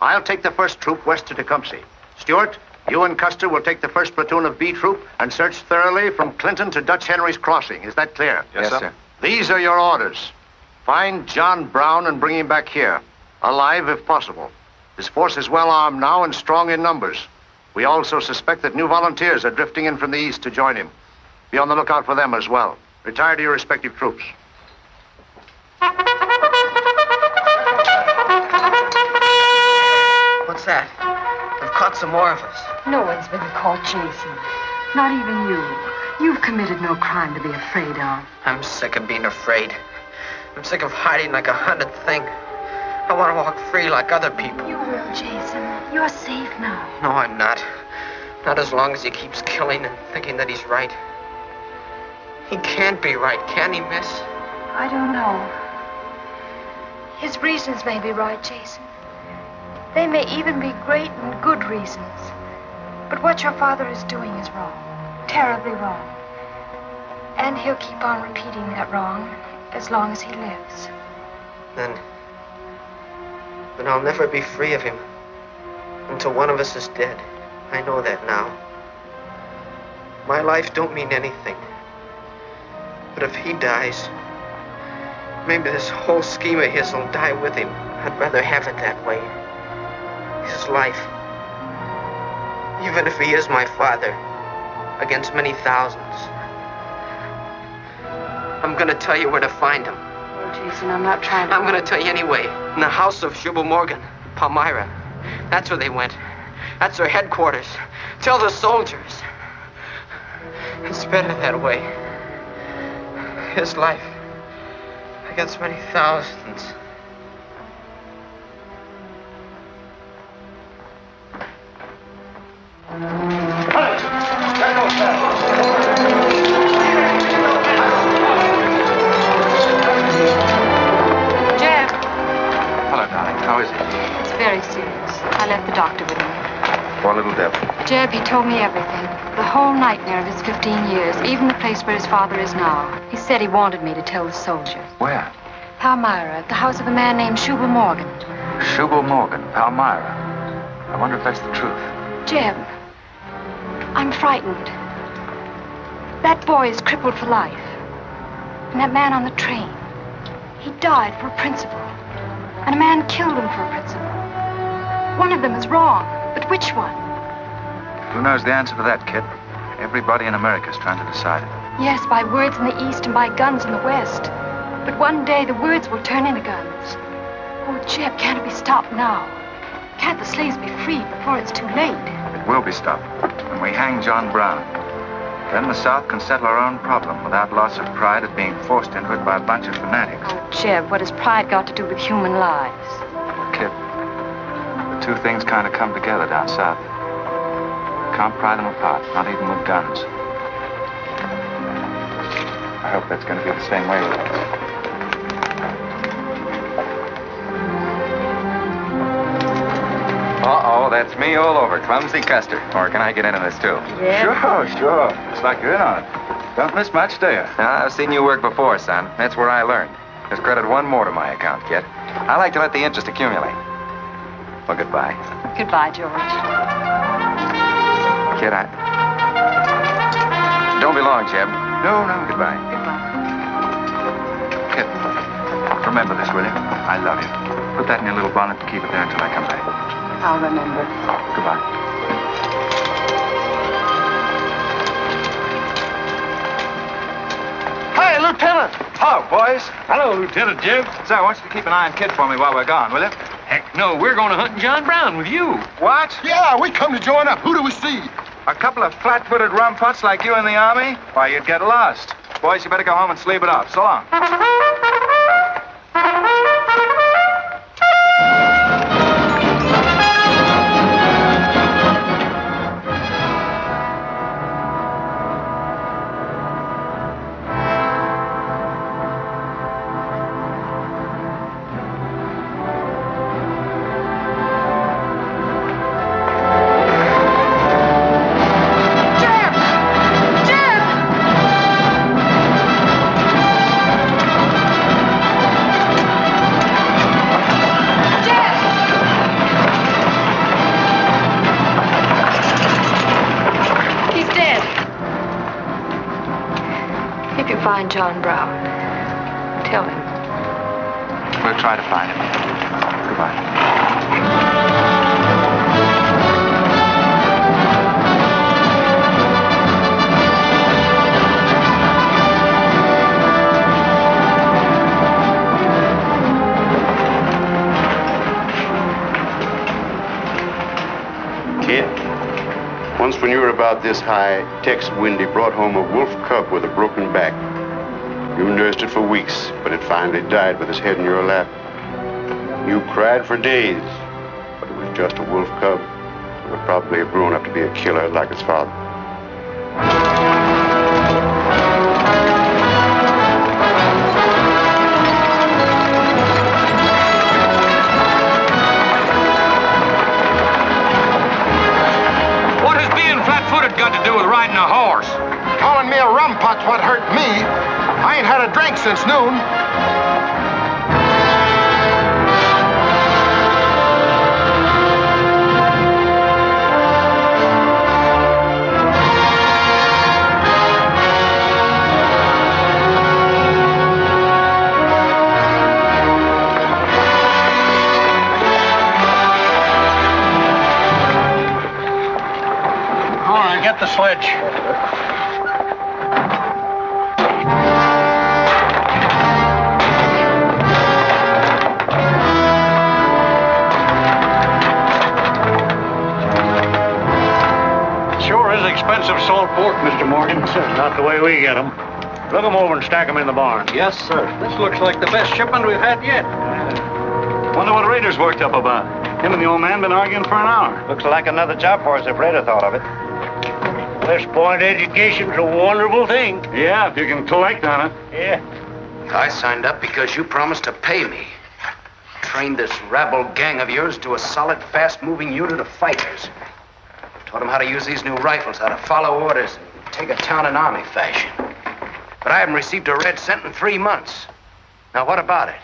I'll take the first troop west to Tecumseh. Stuart, you and Custer will take the first platoon of B Troop and search thoroughly from Clinton to Dutch Henry's Crossing. Is that clear? Yes, sir. These are your orders. Find John Brown and bring him back here, alive if possible. His force is well armed now and strong in numbers. We also suspect that new volunteers are drifting in from the east to join him. Be on the lookout for them as well. Retire to your respective troops. What's that? They've caught some more of us. No one's been caught, Jason. Not even you. You've committed no crime to be afraid of. I'm sick of being afraid. I'm sick of hiding like a hunted thing. I want to walk free like other people. You will, Jason. You're safe now. No, I'm not. Not as long as he keeps killing and thinking that he's right. He can't be right, can he, miss? I don't know. His reasons may be right, Jason. They may even be great and good reasons. But what your father is doing is wrong. Terribly wrong. And he'll keep on repeating that wrong as long as he lives. Then I'll never be free of him until one of us is dead. I know that now. My life don't mean anything. But if he dies, maybe this whole scheme of his will die with him. I'd rather have it that way. His life. Even if he is my father, against many thousands. I'm gonna tell you where to find him. Oh, Jason, I'm not trying to... I'm gonna tell you anyway. In the house of Jubal Morgan, Palmyra. That's where they went. That's their headquarters. Tell the soldiers. It's better that way. His life against many thousands. Jeb. Hello, darling. How is he? It's very serious. I left the doctor with him. Poor little devil. Jeb, he told me everything. The whole nightmare of his 15 years, even the place where his father is now. He said he wanted me to tell the soldiers. Where? Palmyra, at the house of a man named Shubal Morgan. Shubal Morgan, Palmyra. I wonder if that's the truth. Jeb, I'm frightened. That boy is crippled for life. And that man on the train, he died for a principle. And a man killed him for a principle. One of them is wrong, but which one? Who knows the answer to that, kid? Everybody in America's trying to decide it. Yes, by words in the East and by guns in the West. But one day the words will turn into guns. Oh, Jeb, can't it be stopped now? Can't the slaves be freed before it's too late? It will be stopped when we hang John Brown. Then the South can settle our own problem without loss of pride at being forced into it by a bunch of fanatics. Oh, Jeb, what has pride got to do with human lives? Kid, the two things kind of come together down south. Can't pry them apart, not even with guns. I hope that's going to be the same way with us. Uh-oh, that's me all over. Clumsy Custer. Or can I get into this, too? Yeah. Sure. Looks like you're in on it. Don't miss much, do you? I've seen you work before, son. That's where I learned. Just credit one more to my account, kid. I like to let the interest accumulate. Well, goodbye. Goodbye, George. Kid, don't be long, Jeb. No. Goodbye. Kid, remember this, will you? I love you. Put that in your little bonnet and keep it there until I come back. I'll remember. Goodbye. Hey, Lieutenant! Hello, boys. Hello, Lieutenant Jeb. Say, I want you to keep an eye on Kid for me while we're gone, will you? Heck no, we're going to hunt John Brown with you. What? Yeah, we come to join up. Who do we see? A couple of flat-footed rumputs like you in the Army? Why, you'd get lost. Boys, you better go home and sleep it off. So long. John Brown. Tell him. We'll try to find him. Goodbye. Kid, once when you were about this high, Tex Windy brought home a wolf cub with a broken back. You nursed it for weeks, but it finally died with its head in your lap. You cried for days, but it was just a wolf cub. would probably have grown up to be a killer like his father. What has being flat-footed got to do with riding a horse? Calling me a rumpot's what hurt me. I ain't had a drink since noon. All right, get the sledge. Sure is expensive salt pork, Mr. Morgan. Not the way we get them. Look them over and stack them in the barn. Yes, sir. This looks like the best shipment we've had yet. Wonder what Rader's worked up about. Him and the old man been arguing for an hour. Looks like another job for us if Raider thought of it. At this point, education's a wonderful thing. Yeah, if you can collect on it. Yeah. I signed up because you promised to pay me. Trained this rabble gang of yours to a solid, fast-moving unit of fighters. Taught them how to use these new rifles, how to follow orders, and take a town in army fashion. But I haven't received a red cent in 3 months. Now, what about it?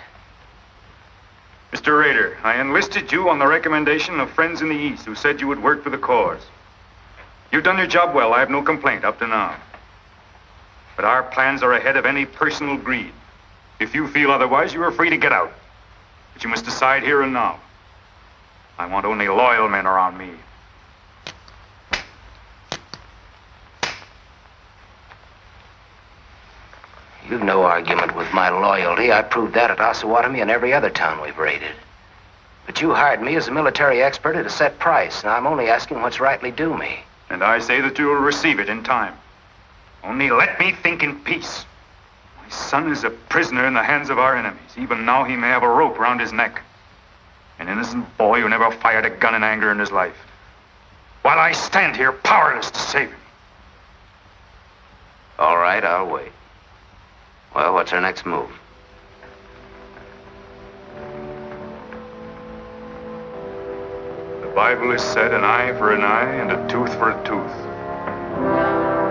Mr. Rader, I enlisted you on the recommendation of friends in the East who said you would work for the cause. You've done your job well. I have no complaint up to now. But our plans are ahead of any personal greed. If you feel otherwise, you are free to get out. But you must decide here and now. I want only loyal men around me. You've no argument with my loyalty. I proved that at Osawatomie and every other town we've raided. But you hired me as a military expert at a set price, and I'm only asking what's rightly due me. And I say that you will receive it in time. Only let me think in peace. My son is a prisoner in the hands of our enemies. Even now he may have a rope around his neck. An innocent boy who never fired a gun in anger in his life. While I stand here powerless to save him. All right, I'll wait. Well, what's our next move? The Bible has said an eye for an eye and a tooth for a tooth.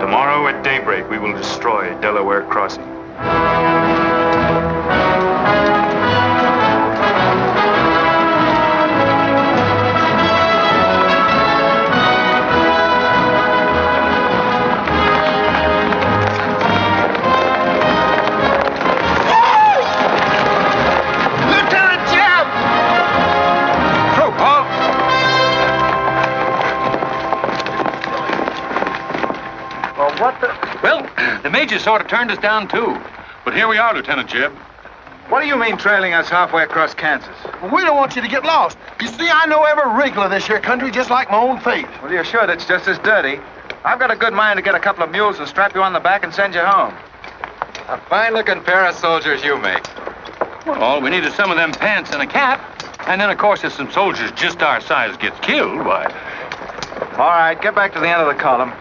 Tomorrow at daybreak, we will destroy Delaware Crossing. Well, the major sort of turned us down, too. But here we are, Lieutenant Jeb. What do you mean trailing us halfway across Kansas? We don't want you to get lost. You see, I know every wrinkle of this here country just like my own face. Well, you're sure that's just as dirty? I've got a good mind to get a couple of mules and strap you on the back and send you home. A fine-looking pair of soldiers you make. Well, all we need is some of them pants and a cap. And then, of course, if some soldiers just our size gets killed, why... All right, get back to the end of the column.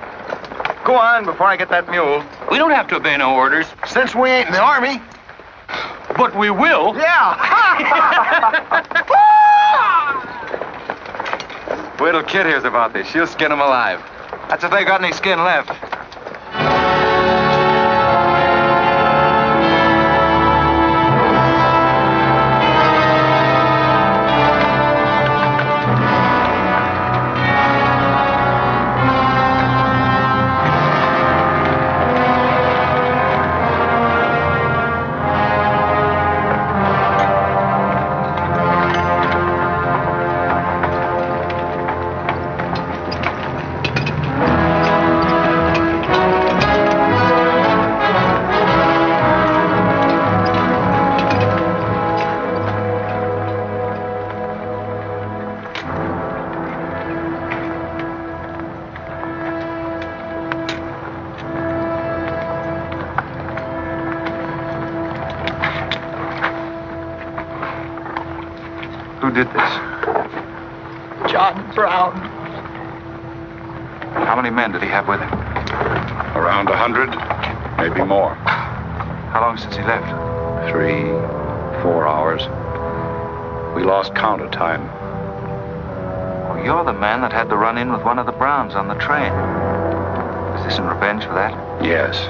Go on before I get that mule. We don't have to obey no orders. Since we ain't in the army. But we will. Yeah. Wait till Kid hears about this. She'll skin him alive. That's if they got any skin left. Who did this? John Brown. How many men did he have with him? Around 100, maybe more. How long since he left? 3, 4 hours. We lost count of time. Oh, you're the man that had to run in with one of the Browns on the train. Is this in revenge for that? Yes.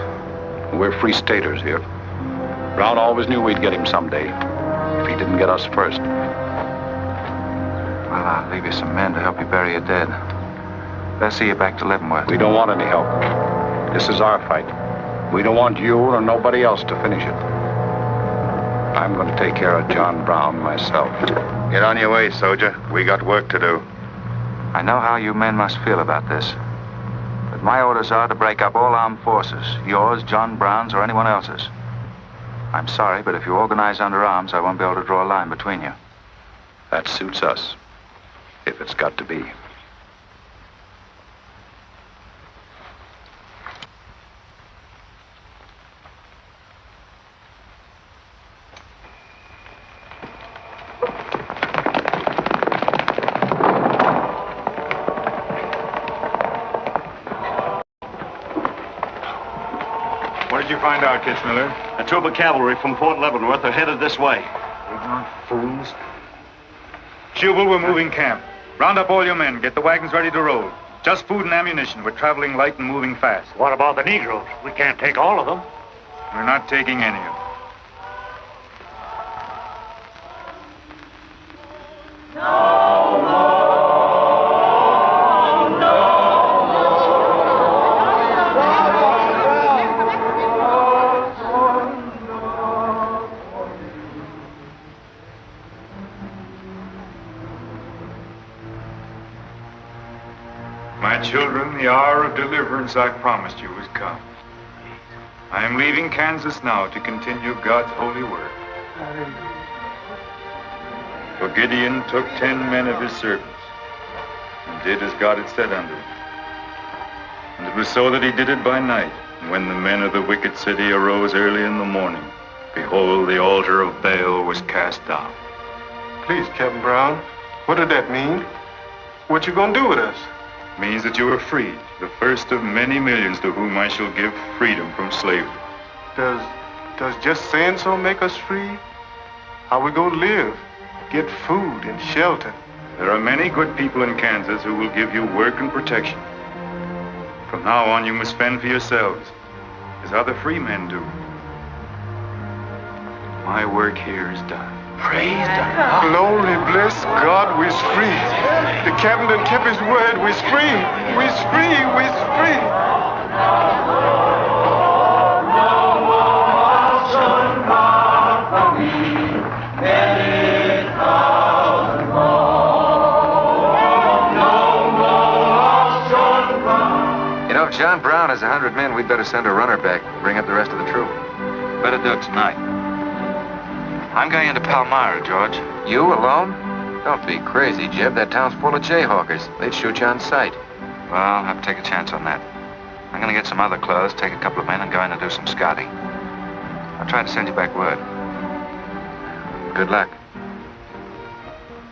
We're free staters here. Brown always knew we'd get him someday, if he didn't get us first. Well, I'll leave you some men to help you bury your dead. They'll see you back to Leavenworth. We don't want any help. This is our fight. We don't want you or nobody else to finish it. I'm going to take care of John Brown myself. Get on your way, soldier. We got work to do. I know how you men must feel about this. But my orders are to break up all armed forces. Yours, John Brown's, or anyone else's. I'm sorry, but if you organize under arms, I won't be able to draw a line between you. That suits us, if it's got to be. What did you find out, Kitzmiller? A troop of cavalry from Fort Leavenworth are headed this way. Ignorant fools. Jubal, we're moving camp. Round up all your men. Get the wagons ready to roll. Just food and ammunition. We're traveling light and moving fast. What about the Negroes? We can't take all of them. We're not taking any of them. My children, the hour of deliverance I promised you has come. I am leaving Kansas now to continue God's holy work. For Gideon took 10 men of his servants and did as God had said unto him. And it was so that he did it by night. And when the men of the wicked city arose early in the morning, behold, the altar of Baal was cast down. Please, Captain Brown, what did that mean? What you gonna do with us? Means that you are freed, the first of many millions to whom I shall give freedom from slavery. Does just saying so make us free? How we gonna live? Get food and shelter? There are many good people in Kansas who will give you work and protection. From now on, you must fend for yourselves, as other free men do. My work here is done. Praise God. Glory, bless God, we's free. The captain done kept his word, we's free. We's free, we's free. You know, if John Brown has 100 men, we'd better send a runner back and bring up the rest of the troop. Better do it tonight. I'm going into Palmyra, George. You alone? Don't be crazy, Jeb. That town's full of jayhawkers. They'd shoot you on sight. Well, I'll have to take a chance on that. I'm going to get some other clothes, take a couple of men, and go in and do some scouting. I'll try to send you back word. Good luck.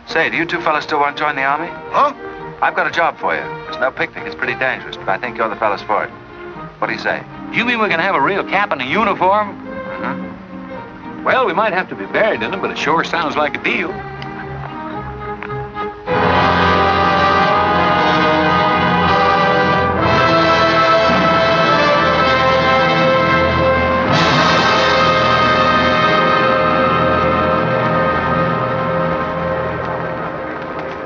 Say, do you two fellas still want to join the army? Huh? I've got a job for you. There's no picnic. It's pretty dangerous, but I think you're the fellas for it. What do you say? You mean we can have a real cap and a uniform? Mm-hmm. Well, we might have to be buried in them, but it sure sounds like a deal.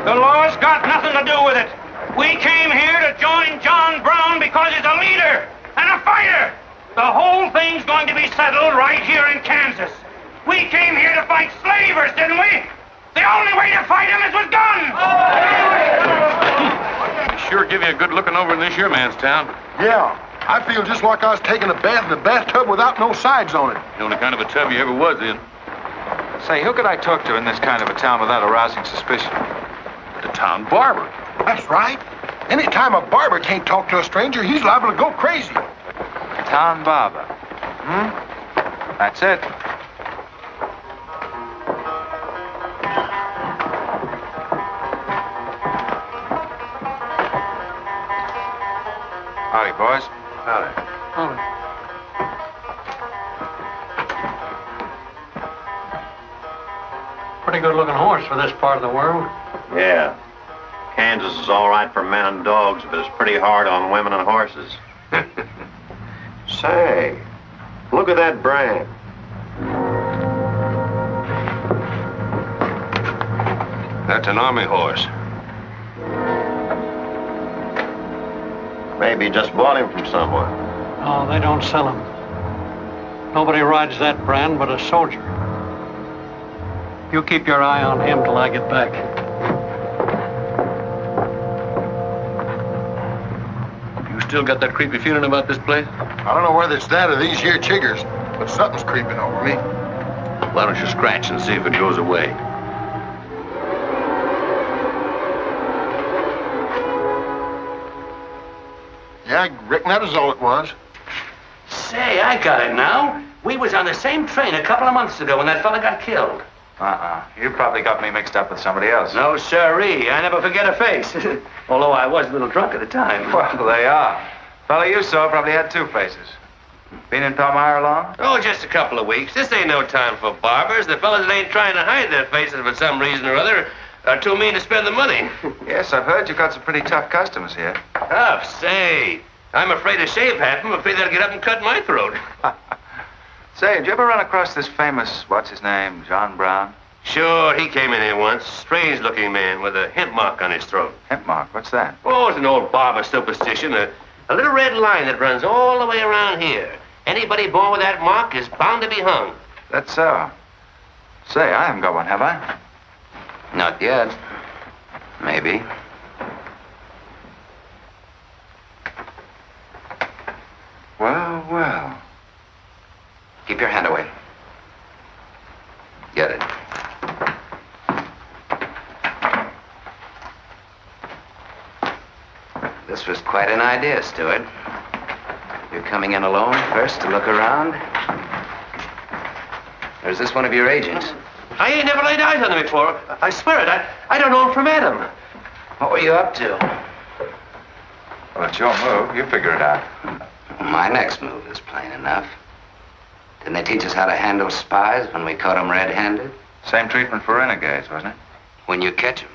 The law's got nothing to do with it. We came here to join John Brown because he's a leader and a fighter. The whole thing's going to be settled right here in Kansas. We came here to fight slavers, didn't we? The only way to fight them is with guns. Sure give you a good looking over in this here man's town. Yeah, I feel just like I was taking a bath in a bathtub without no sides on it. The only kind of a tub you ever was in. Say, who could I talk to in this kind of a town without arousing suspicion? The town barber. That's right. Anytime a barber can't talk to a stranger, he's liable to go crazy. Town barber. That's it. Boys? Pretty good looking horse for this part of the world. Yeah. Kansas is all right for men and dogs, but it's pretty hard on women and horses. Say, look at that brand. That's an army horse. Maybe you just bought him from someone. Oh, they don't sell them. Nobody rides that brand but a soldier. You keep your eye on him till I get back. You still got that creepy feeling about this place? I don't know whether it's that or these here chiggers, but something's creeping over me. Why don't you scratch and see if it goes away? Yeah, I reckon that is all it was. Say, I got it now. We was on the same train a couple of months ago when that fella got killed. You probably got me mixed up with somebody else. No, sirree. I never forget a face. Although I was a little drunk at the time. Well, they are. Fella you saw probably had two faces. Been in Palmyra long? Oh, just a couple of weeks. This ain't no time for barbers. The fellas that ain't trying to hide their faces for some reason or other are too mean to spend the money. Yes, I've heard you've got some pretty tough customers here. Oh, say. I'm afraid to shave half of them. Afraid they'll get up and cut my throat. Say, did you ever run across this famous, what's his name, John Brown? Sure, he came in here once. Strange-looking man with a hemp mark on his throat. Hemp mark? What's that? Oh, it's an old barber superstition. A little red line that runs all the way around here. Anybody born with that mark is bound to be hung. That's so. Say, I haven't got one, have I? Not yet. Maybe. Well, well. Keep your hand away. Get it. This was quite an idea, Stuart. You're coming in alone first to look around? Or is this one of your agents? I ain't never laid eyes on him before. I swear it. I don't know him from Adam. What were you up to? Well, it's your move. You figure it out. My next move is plain enough. Didn't they teach us how to handle spies when we caught them red-handed? Same treatment for renegades, wasn't it? When you catch them.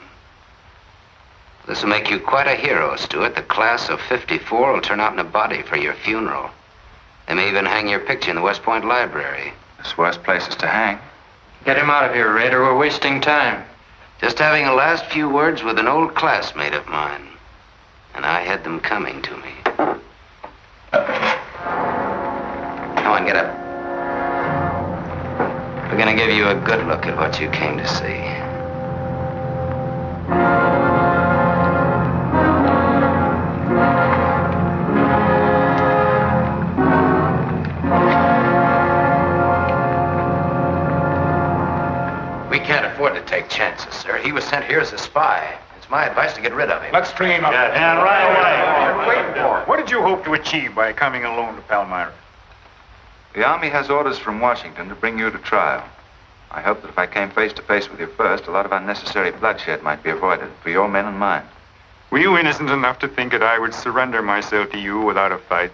This will make you quite a hero, Stuart. The class of '54 will turn out in a body for your funeral. They may even hang your picture in the West Point Library. There's worse places to hang. Get him out of here, Raider. We're wasting time. Just having a last few words with an old classmate of mine. And I had them coming to me. Come on, get up. We're gonna give you a good look at what you came to see. We can't afford to take chances, sir. He was sent here as a spy. It's my advice to get rid of him. Let's string him up. Yeah, right away. Wait for it. What did you hope to achieve by coming alone to Palmyra? The Army has orders from Washington to bring you to trial. I hope that if I came face to face with you first, a lot of unnecessary bloodshed might be avoided for your men and mine. Were you innocent enough to think that I would surrender myself to you without a fight?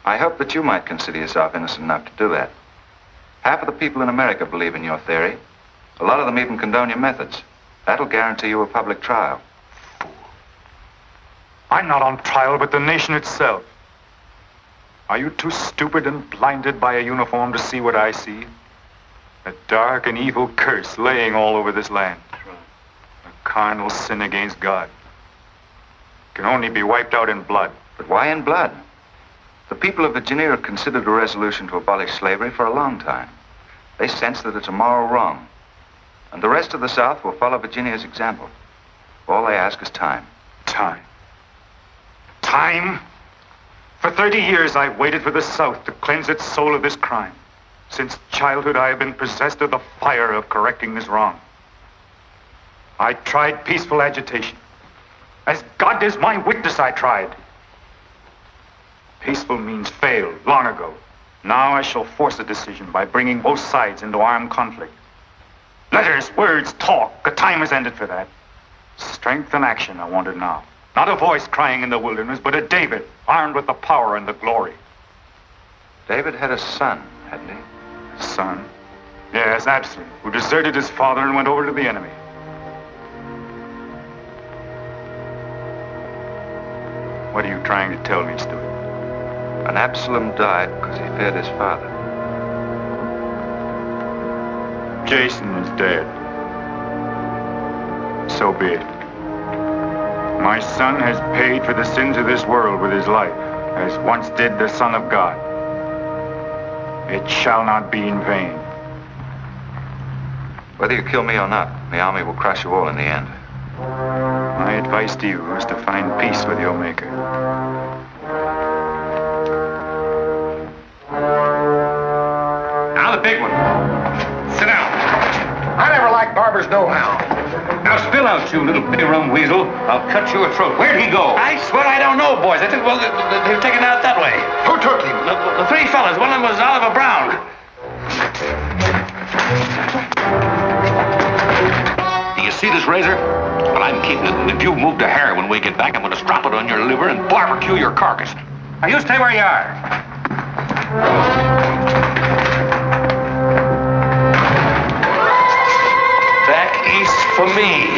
I hope that you might consider yourself innocent enough to do that. Half of the people in America believe in your theory. A lot of them even condone your methods. That'll guarantee you a public trial. Fool. I'm not on trial, but the nation itself. Are you too stupid and blinded by a uniform to see what I see? A dark and evil curse laying all over this land. A carnal sin against God. Can only be wiped out in blood. But why in blood? The people of Virginia have considered a resolution to abolish slavery for a long time. They sense that it's a moral wrong. And the rest of the South will follow Virginia's example. All they ask is time. Time? Time? For 30 years, I've waited for the South to cleanse its soul of this crime. Since childhood, I have been possessed of the fire of correcting this wrong. I tried peaceful agitation. As God is my witness, I tried. Peaceful means failed long ago. Now I shall force a decision by bringing both sides into armed conflict. Letters, words, talk. The time has ended for that. Strength and action I want it now. Not a voice crying in the wilderness, but a David, armed with the power and the glory. David had a son, hadn't he? Son? Yes, Absalom, who deserted his father and went over to the enemy. What are you trying to tell me, Stuart? And Absalom died because he feared his father. Jason is dead. So be it. My son has paid for the sins of this world with his life, as once did the Son of God. It shall not be in vain. Whether you kill me or not, the army will crush you all in the end. My advice to you is to find peace with your Maker. Now the big one. Sit down. I never liked Barber's know-how. Now spill out, you little bay-rum weasel. I'll cut your throat. Where'd he go? I swear I don't know, boys. I think, well, they were taken out that way. Who took him? The three fellas. One of them was Oliver Brown. Do you see this razor? Well, I'm keeping it. And if you move a hair when we get back, I'm going to strap it on your liver and barbecue your carcass. Now, you stay where you are. Back east for me.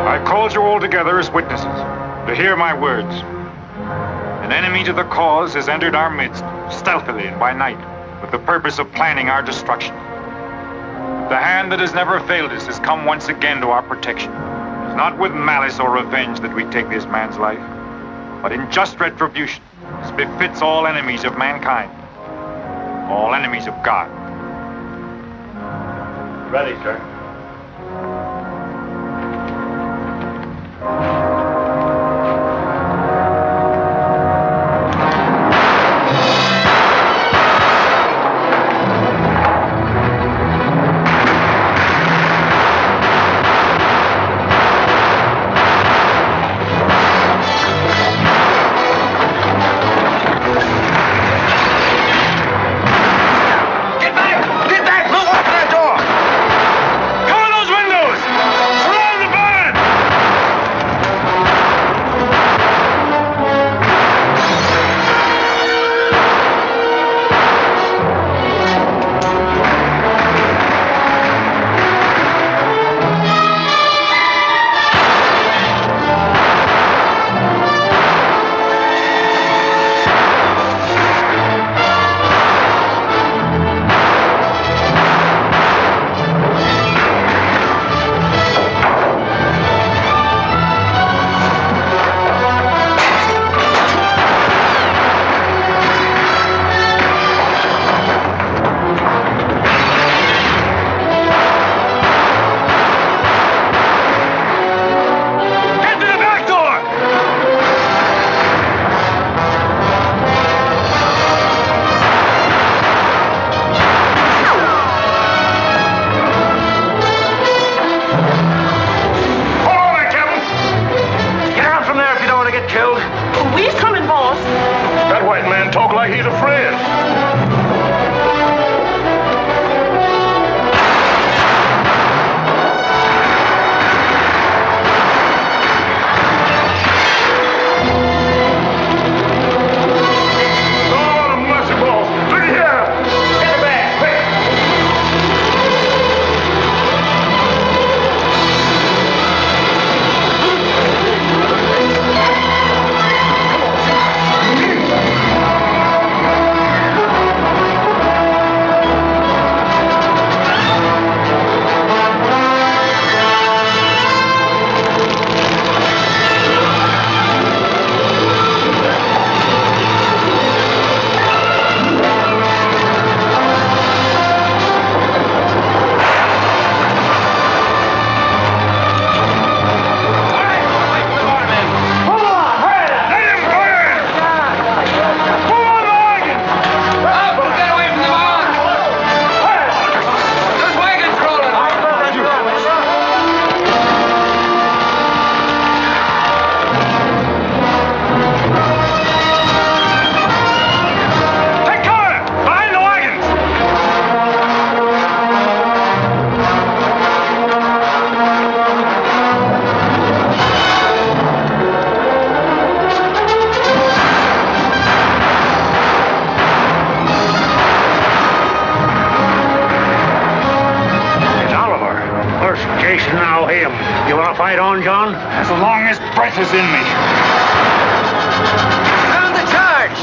I called you all together as witnesses to hear my words. An enemy to the cause has entered our midst, stealthily and by night, with the purpose of planning our destruction. The hand that has never failed us has come once again to our protection. It's not with malice or revenge that we take this man's life, but in just retribution, as befits all enemies of mankind, all enemies of God. Ready, sir. Get back! Look, open that door! that is in me. Sound the charge!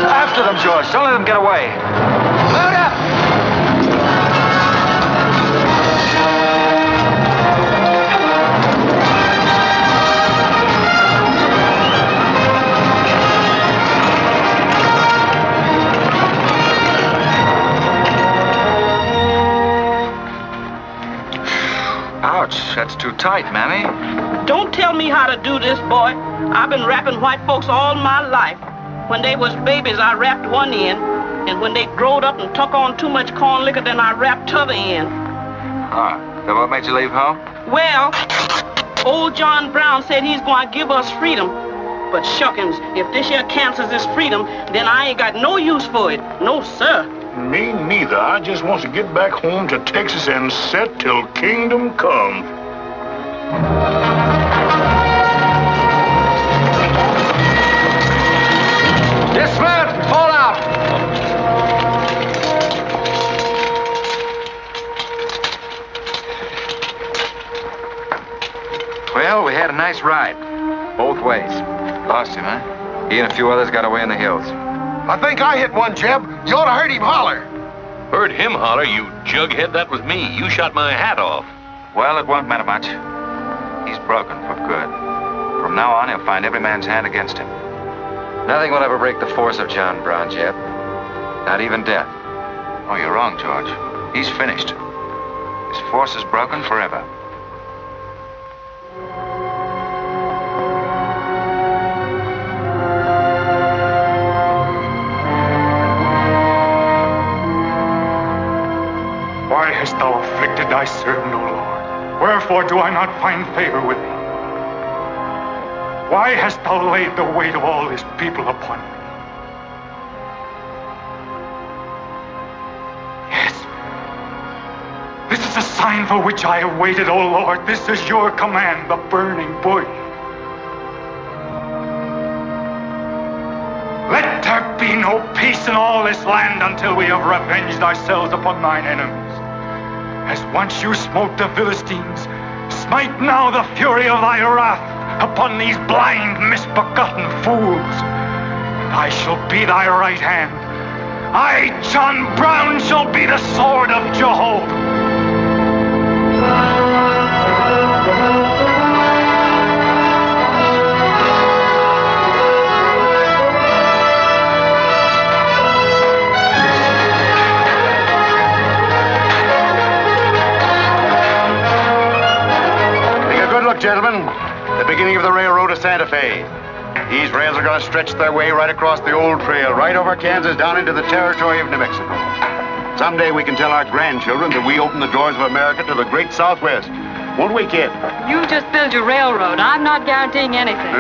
After them, George. Don't let them get away. Load up! Ouch, that's too tight, Mammy. Don't tell me how to do this, boy. I've been wrapping white folks all my life. When they was babies, I wrapped one end, and when they growed up and took on too much corn liquor, then I wrapped t'other end. Ah, so what made you leave home? Well, old John Brown said he's going to give us freedom. But shuckins, if this here Kansas is freedom, then I ain't got no use for it. No, sir. Me neither. I just want to get back home to Texas and set till kingdom come. Dismount! Fall out! Well, we had a nice ride. Both ways. Lost him, huh? He and a few others got away in the hills. I think I hit one, Jeb. You ought to heard him holler. Heard him holler, you jughead. That was me. You shot my hat off. Well, it won't matter much. He's broken for good. From now on, he'll find every man's hand against him. Nothing will ever break the force of John Brown, Jeb. Not even death. Oh, you're wrong, George. He's finished. His force is broken forever. Why hast thou afflicted thy servant, O Lord? Wherefore do I not find favor with thee? Why hast thou laid the weight of all this people upon me? Yes. This is a sign for which I have waited, O Lord. This is your command, the burning bush. Let there be no peace in all this land until we have revenged ourselves upon thine enemies. As once you smote the Philistines, smite now the fury of thy wrath upon these blind, misbegotten fools. And I shall be thy right hand. I, John Brown, shall be the sword of Jehovah. Gentlemen, the beginning of the railroad to Santa Fe. These rails are going to stretch their way right across the old trail, right over Kansas, down into the territory of New Mexico. Someday we can tell our grandchildren that we opened the doors of America to the great Southwest. Won't we, kid? You just build your railroad. I'm not guaranteeing anything.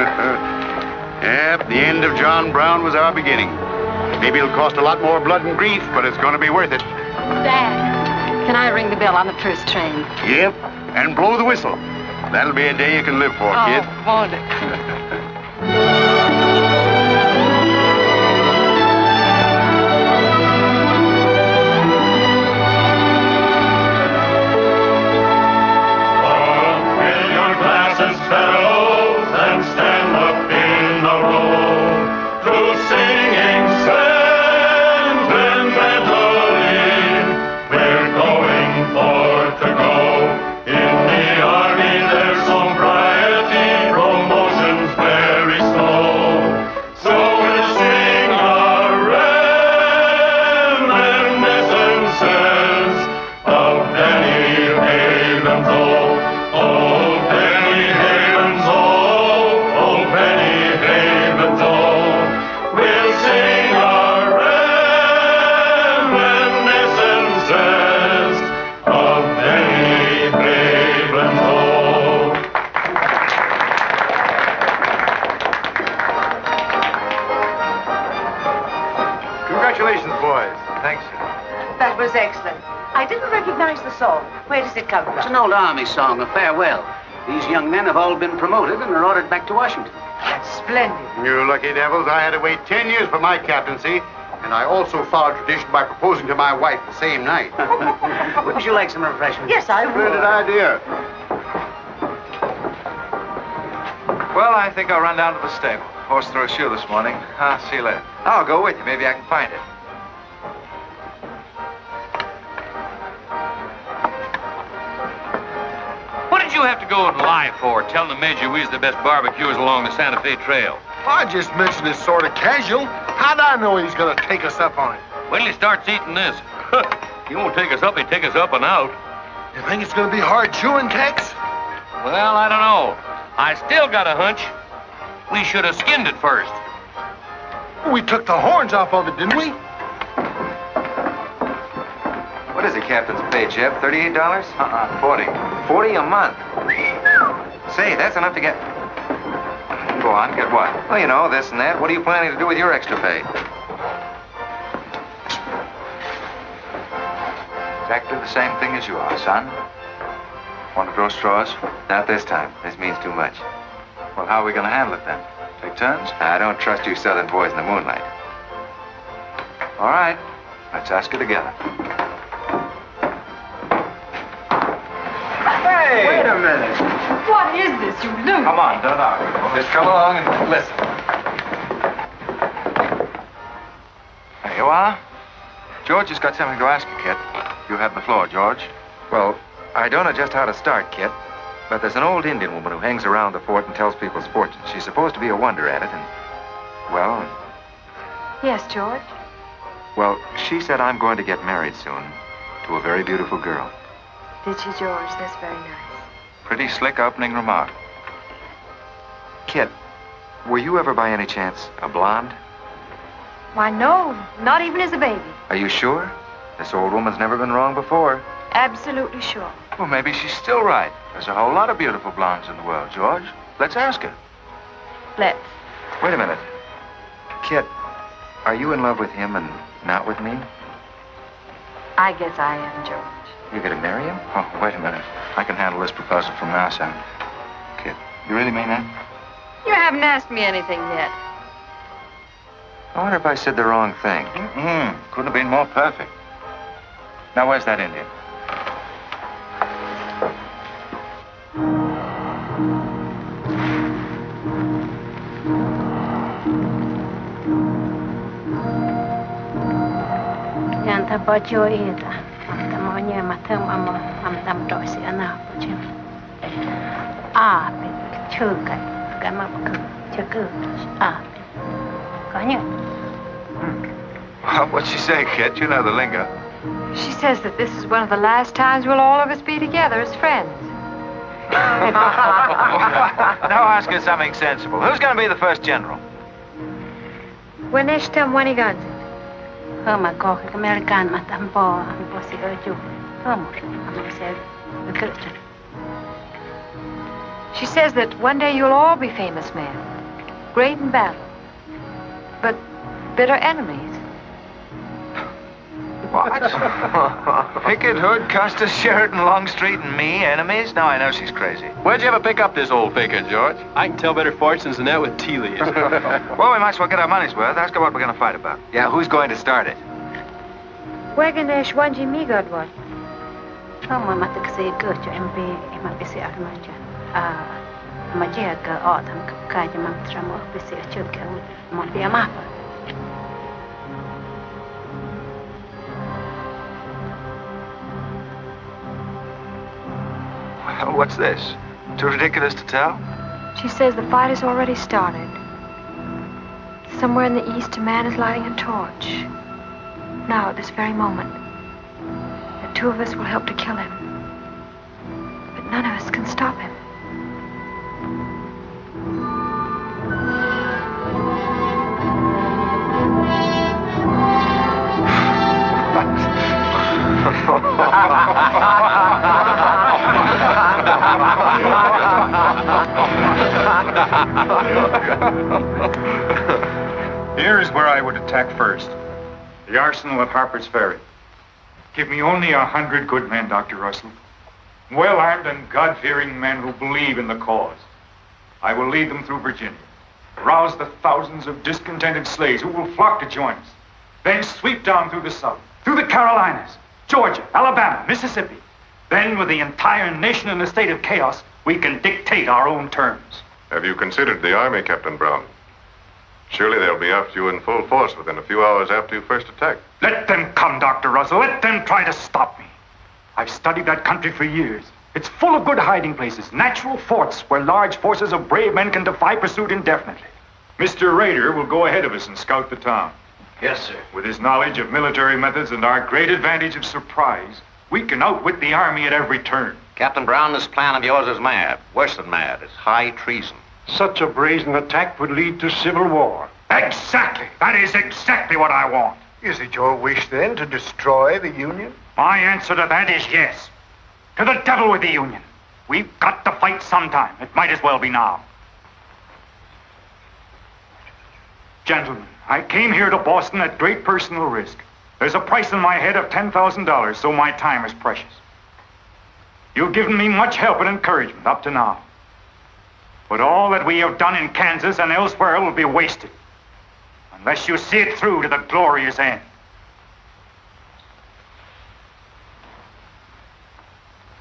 Yep, the end of John Brown was our beginning. Maybe it'll cost a lot more blood and grief, but it's going to be worth it. Dad, can I ring the bell on the truce train? Yep, and blow the whistle. That'll be a day you can live for, kid. Won't it? Fill your glasses, fellows, and stand up in a row to singing, That was excellent. I didn't recognize the song. Where does it come from? It's an old Army song, a farewell. These young men have all been promoted and are ordered back to Washington. That's splendid. You lucky devils, I had to wait 10 years for my captaincy, and I also followed tradition by proposing to my wife the same night. Wouldn't you like some refreshment? Yes, I would. Splendid idea. Well, I think I'll run down to the stable. Horse threw a shoe this morning. I'll see you later. I'll go with you. Maybe I can find it. What did you have to go and lie for, telling the Major we was the best barbecuers along the Santa Fe Trail? I just mentioned it sort of casual. How'd I know he's gonna take us up on it? When he starts eating this, he won't take us up, he'll take us up and out. You think it's gonna be hard chewing, Tex? Well, I don't know. I still got a hunch. We should have skinned it first. We took the horns off of it, didn't we? What is the captain's pay, Jeb? $38? 40. 40 a month. Say, that's enough to get... Go on, get what? Well, you know, this and that. What are you planning to do with your extra pay? Exactly the same thing as you are, son. Want to draw straws? Not this time. This means too much. Well, how are we going to handle it then? Take turns? I don't trust you southern boys in the moonlight. All right. Let's ask it together. Hey! Wait a minute. What is this, you loon? Come on, don't argue. Just come along and listen. There you are. George has got something to ask you, kid. You have the floor, George. Well, I don't know just how to start, Kit, but there's an old Indian woman who hangs around the fort and tells people's fortunes. She's supposed to be a wonder at it, and, well, Yes, George. well, she said I'm going to get married soon to a very beautiful girl. Did she, George? That's very nice. Pretty slick opening remark. Kit, were you ever by any chance a blonde? Why, no, not even as a baby. Are you sure? This old woman's never been wrong before. Absolutely sure. Well, maybe she's still right. There's a whole lot of beautiful blondes in the world, George. Let's ask her. Let's. Wait a minute. Kit, are you in love with him and not with me? I guess I am, George. You gonna marry him? Oh, wait a minute. I can handle this proposal from now, son. Kid, you really mean that? You haven't asked me anything yet. I wonder if I said the wrong thing. Couldn't have been more perfect. Now, where's that Indian? Yang terbaca itu, temannya macam am dosi anak macam. Cukai, kamu cukai, Kanya. What'd she say, kid? You know the lingo. She says that this is one of the last times we'll all of us be together as friends. Now ask her something sensible. Who's going to be the first general? When is tam wani ganzi? Hama ko American matampo si oju. She says that one day you'll all be famous men, great in battle, but bitter enemies. What? Pickett, Hood, Custer, Sheridan, Longstreet, and me, enemies? Now I know she's crazy. Where'd you ever pick up this old faker, George? I can tell better fortunes than that with tea leaves. Well, we might as well get our money's worth. Ask her what we're going to fight about. Yeah, who's going to start it? Waganesh wanji migod what? Hama matakse gocho MB imapisi armanja. Majaga autumn kaja mamtramo pisi achulka mafi amapa. What's this? Too ridiculous to tell? She says the fight has already started. Somewhere in the east, a man is lighting a torch. Now, at this very moment, the two of us will help to kill him. But none of us can stop him. Here is where I would attack first. The arsenal at Harper's Ferry. Give me only 100 good men, Dr. Russell. Well-armed and God-fearing men who believe in the cause. I will lead them through Virginia. Rouse the thousands of discontented slaves who will flock to join us. Then sweep down through the South, through the Carolinas, Georgia, Alabama, Mississippi. Then, with the entire nation in a state of chaos, we can dictate our own terms. Have you considered the Army, Captain Brown? Surely they'll be after you in full force within a few hours after you first attack. Let them come, Dr. Russell. Let them try to stop me. I've studied that country for years. It's full of good hiding places, natural forts where large forces of brave men can defy pursuit indefinitely. Mr. Rader will go ahead of us and scout the town. Yes, sir. With his knowledge of military methods and our great advantage of surprise, we can outwit the Army at every turn. Captain Brown, this plan of yours is mad. Worse than mad. It's high treason. Such a brazen attack would lead to civil war. Exactly. That is exactly what I want. Is it your wish, then, to destroy the Union? My answer to that is yes. To the devil with the Union. We've got to fight sometime. It might as well be now. Gentlemen, I came here to Boston at great personal risk. There's a price on my head of $10,000, so my time is precious. You've given me much help and encouragement up to now. But all that we have done in Kansas and elsewhere will be wasted unless you see it through to the glorious end.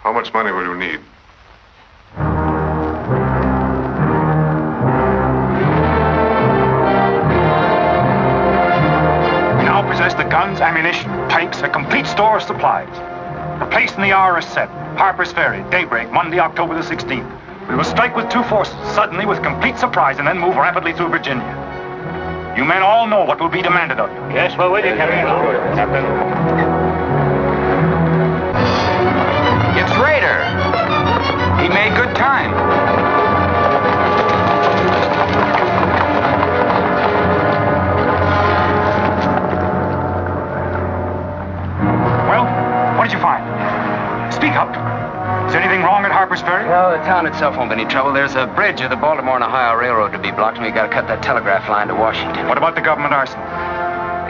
How much money will you need? We now possess the guns, ammunition, tanks, a complete store of supplies. The place and the hour is set. Harper's Ferry, daybreak, Monday, October the 16th. We will strike with two forces, suddenly with complete surprise, and then move rapidly through Virginia. You men all know what will be demanded of you. Yes, we're with you, Captain. It's Rader. He made good time. Well, what did you find? Speak up. Is anything wrong at Harper's Ferry? No, the town itself won't be any trouble. There's a bridge of the Baltimore and Ohio Railroad to be blocked, and we got to cut that telegraph line to Washington. What about the government arsenal?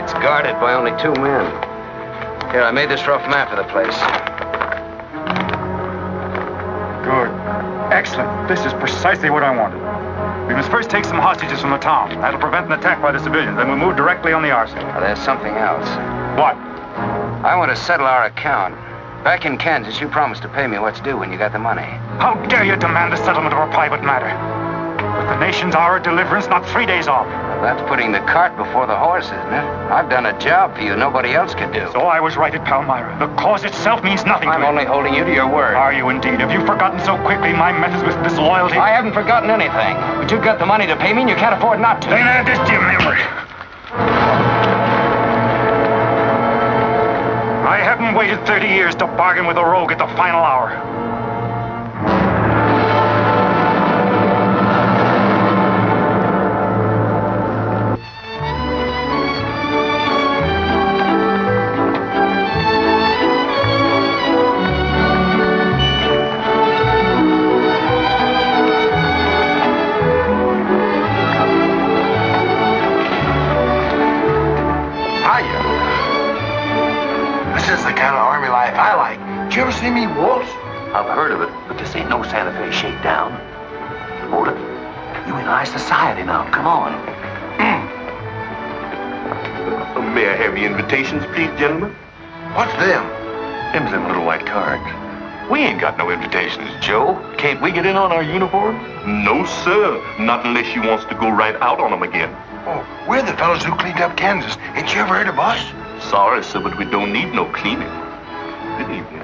It's guarded by only 2 men. Here, I made this rough map of the place. Good. Excellent. This is precisely what I wanted. We must first take some hostages from the town. That'll prevent an attack by the civilians. Then we'll move directly on the arsenal. Now, there's something else. What? I want to settle our account. Back in Kansas, you promised to pay me what's due when you got the money. How dare you demand the settlement of a private matter? With the nation's hour of deliverance not 3 days off. Well, that's putting the cart before the horse, isn't it? I've done a job for you nobody else could do. So I was right at Palmyra. The cause itself means nothing to I'm me. only holding you to your word. Are you indeed? Have you forgotten so quickly my methods with disloyalty? I haven't forgotten anything. But you've got the money to pay me and you can't afford not to. Then add this to your memory. I haven't waited 30 years to bargain with a rogue at the final hour. This is the kind of army life I like. Did you ever see me waltz? I've heard of it, but this ain't no Santa Fe shakedown. Hold it. You in high society now. Come on. May I have the invitations, please, gentlemen? What's them? Them's them little white cards. We ain't got no invitations, Joe. Can't we get in on our uniforms? No, sir. Not unless you wants to go right out on them again. Oh, we're the fellows who cleaned up Kansas. Ain't you ever heard of us? Sorry, sir, but we don't need no cleaning. Good evening.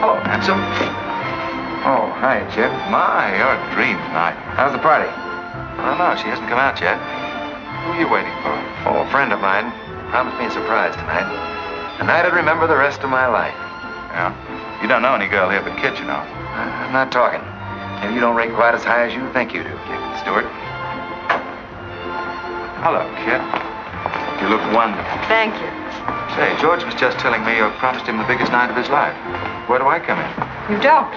Hello, handsome. Oh, hi, Chet. My, you're a dream tonight. How's the party? I don't know. She hasn't come out yet. Who are you waiting for? Oh, a friend of mine. Promised me a surprise tonight. A night I'd remember the rest of my life. Yeah? You don't know any girl here but Kit, you know. I'm not talking. Maybe you don't rate quite as high as you think you do, Captain Stewart. Hello, kid. You look wonderful. Thank you. Say, George was just telling me you promised him the biggest night of his life. Where do I come in? You don't.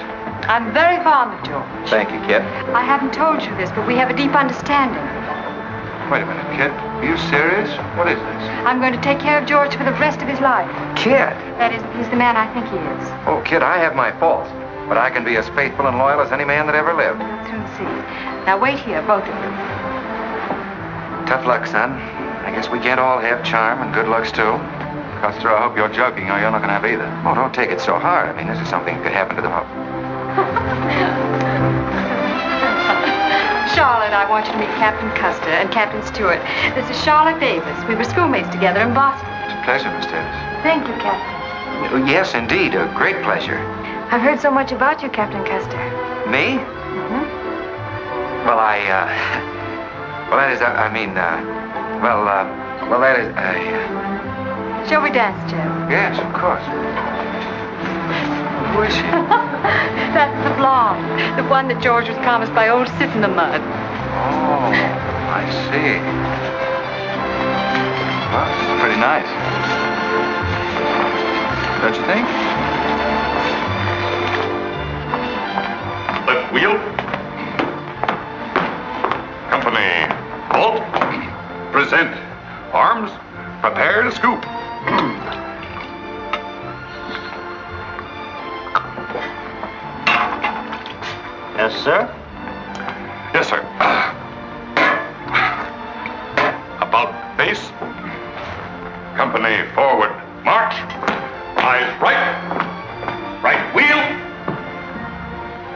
I'm very fond of George. Thank you, kid. I haven't told you this, but we have a deep understanding. Wait a minute, kid. Are you serious? What is this? I'm going to take care of George for the rest of his life. Kid! That is, if he's the man I think he is. Oh, kid, I have my faults. But I can be as faithful and loyal as any man that ever lived. Soon see. Now wait here, both of you. Tough luck, son. I guess we can't all have charm and good looks, too. Custer, I hope you're joking or you're not going to have either. Oh, don't take it so hard. I mean, this is something that could happen to them all. Charlotte, I want you to meet Captain Custer and Captain Stewart. This is Charlotte Davis. We were schoolmates together in Boston. It's a pleasure, Miss Davis. Thank you, Captain. Oh, yes, indeed. A great pleasure. I've heard so much about you, Captain Custer. Me? Mm-hmm. Well, well, that is, well, that is, Shall we dance, Joe? Yes, of course. Who is she? That's the blonde. The one that George was promised by old Sit in the Mud. Oh, I see. Well, it's pretty nice. Don't you think? Left wheel. Company, halt. Present. Arms, prepare to scoop. Yes, sir? Yes, sir. About face. Company, forward. March. Eyes right. Right wheel.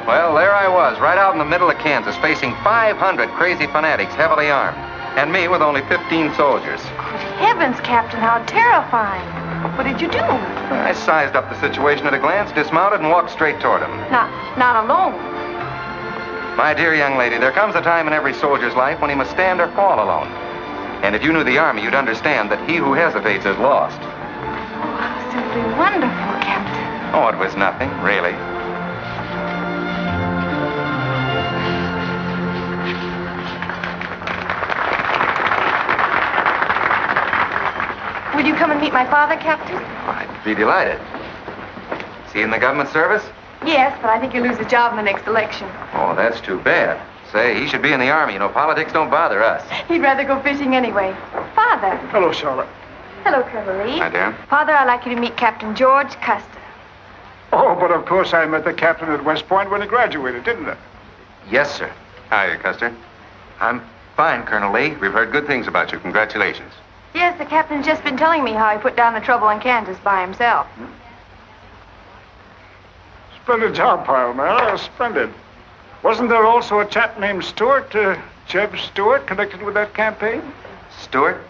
Well, there I was, right out in the middle of Kansas, facing 500 crazy fanatics, heavily armed. And me with only 15 soldiers. Heavens, Captain, how terrifying. What did you do? I sized up the situation at a glance, dismounted, and walked straight toward him. Not alone. My dear young lady, there comes a time in every soldier's life when he must stand or fall alone. And if you knew the Army, you'd understand that he who hesitates is lost. Oh, simply wonderful, Captain. Oh, it was nothing, really. Would you come and meet my father, Captain? I'd be delighted. Is he in the government service? Yes, but I think he'll lose his job in the next election. Oh, that's too bad. Say, he should be in the Army. You know, politics don't bother us. He'd rather go fishing anyway. Father. Hello, Charlotte. Hello, Colonel Lee. Hi, dear. Father, I'd like you to meet Captain George Custer. Oh, but of course I met the captain at West Point when he graduated, didn't I? Yes, sir. Hi, Custer. I'm fine, Colonel Lee. We've heard good things about you. Congratulations. Yes, the captain's just been telling me how he put down the trouble in Kansas by himself. Splendid job, pile, man. Splendid. Wasn't there also a chap named Stewart, Jeb Stewart, connected with that campaign? Stewart?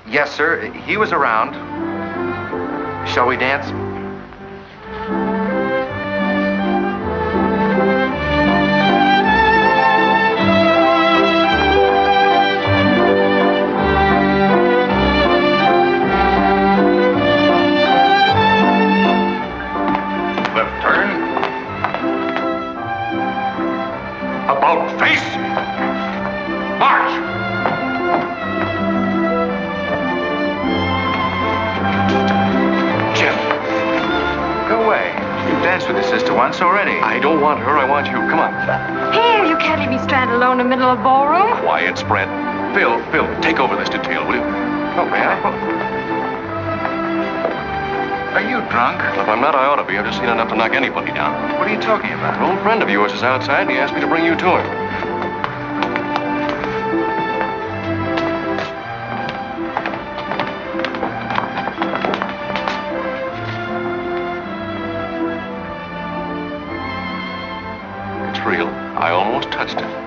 Yes, sir. He was around. Shall we dance? About face. March. Jim. Go away. You've danced with your sister once already. I don't want her. I want you. Come on. Here, you can't leave me stranded alone in the middle of a ballroom. Quiet, spread. Phil, take over this detail, will you? Oh, may I? Are you drunk? If I'm not, I ought to be. I've just seen enough to knock anybody down. What are you talking about? An old friend of yours is outside, and he asked me to bring you to him. It's real. I almost touched it.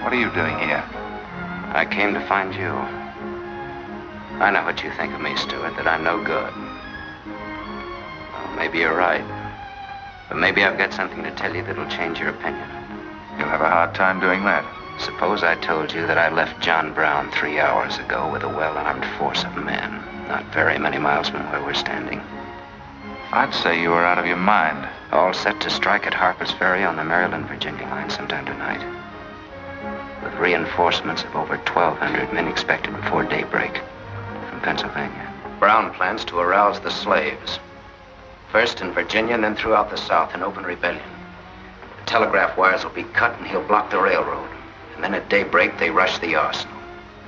What are you doing here? I came to find you. I know what you think of me, Stewart, that I'm no good. Well, maybe you're right. But maybe I've got something to tell you that'll change your opinion. You'll have a hard time doing that. Suppose I told you that I left John Brown 3 hours ago with a well-armed force of men, not very many miles from where we're standing. I'd say you were out of your mind. All set to strike at Harper's Ferry on the Maryland-Virginia line sometime tonight. With reinforcements of over 1,200 men expected before daybreak from Pennsylvania. Brown plans to arouse the slaves. First in Virginia and then throughout the South in open rebellion. The telegraph wires will be cut and he'll block the railroad. And then at daybreak, they rush the arsenal.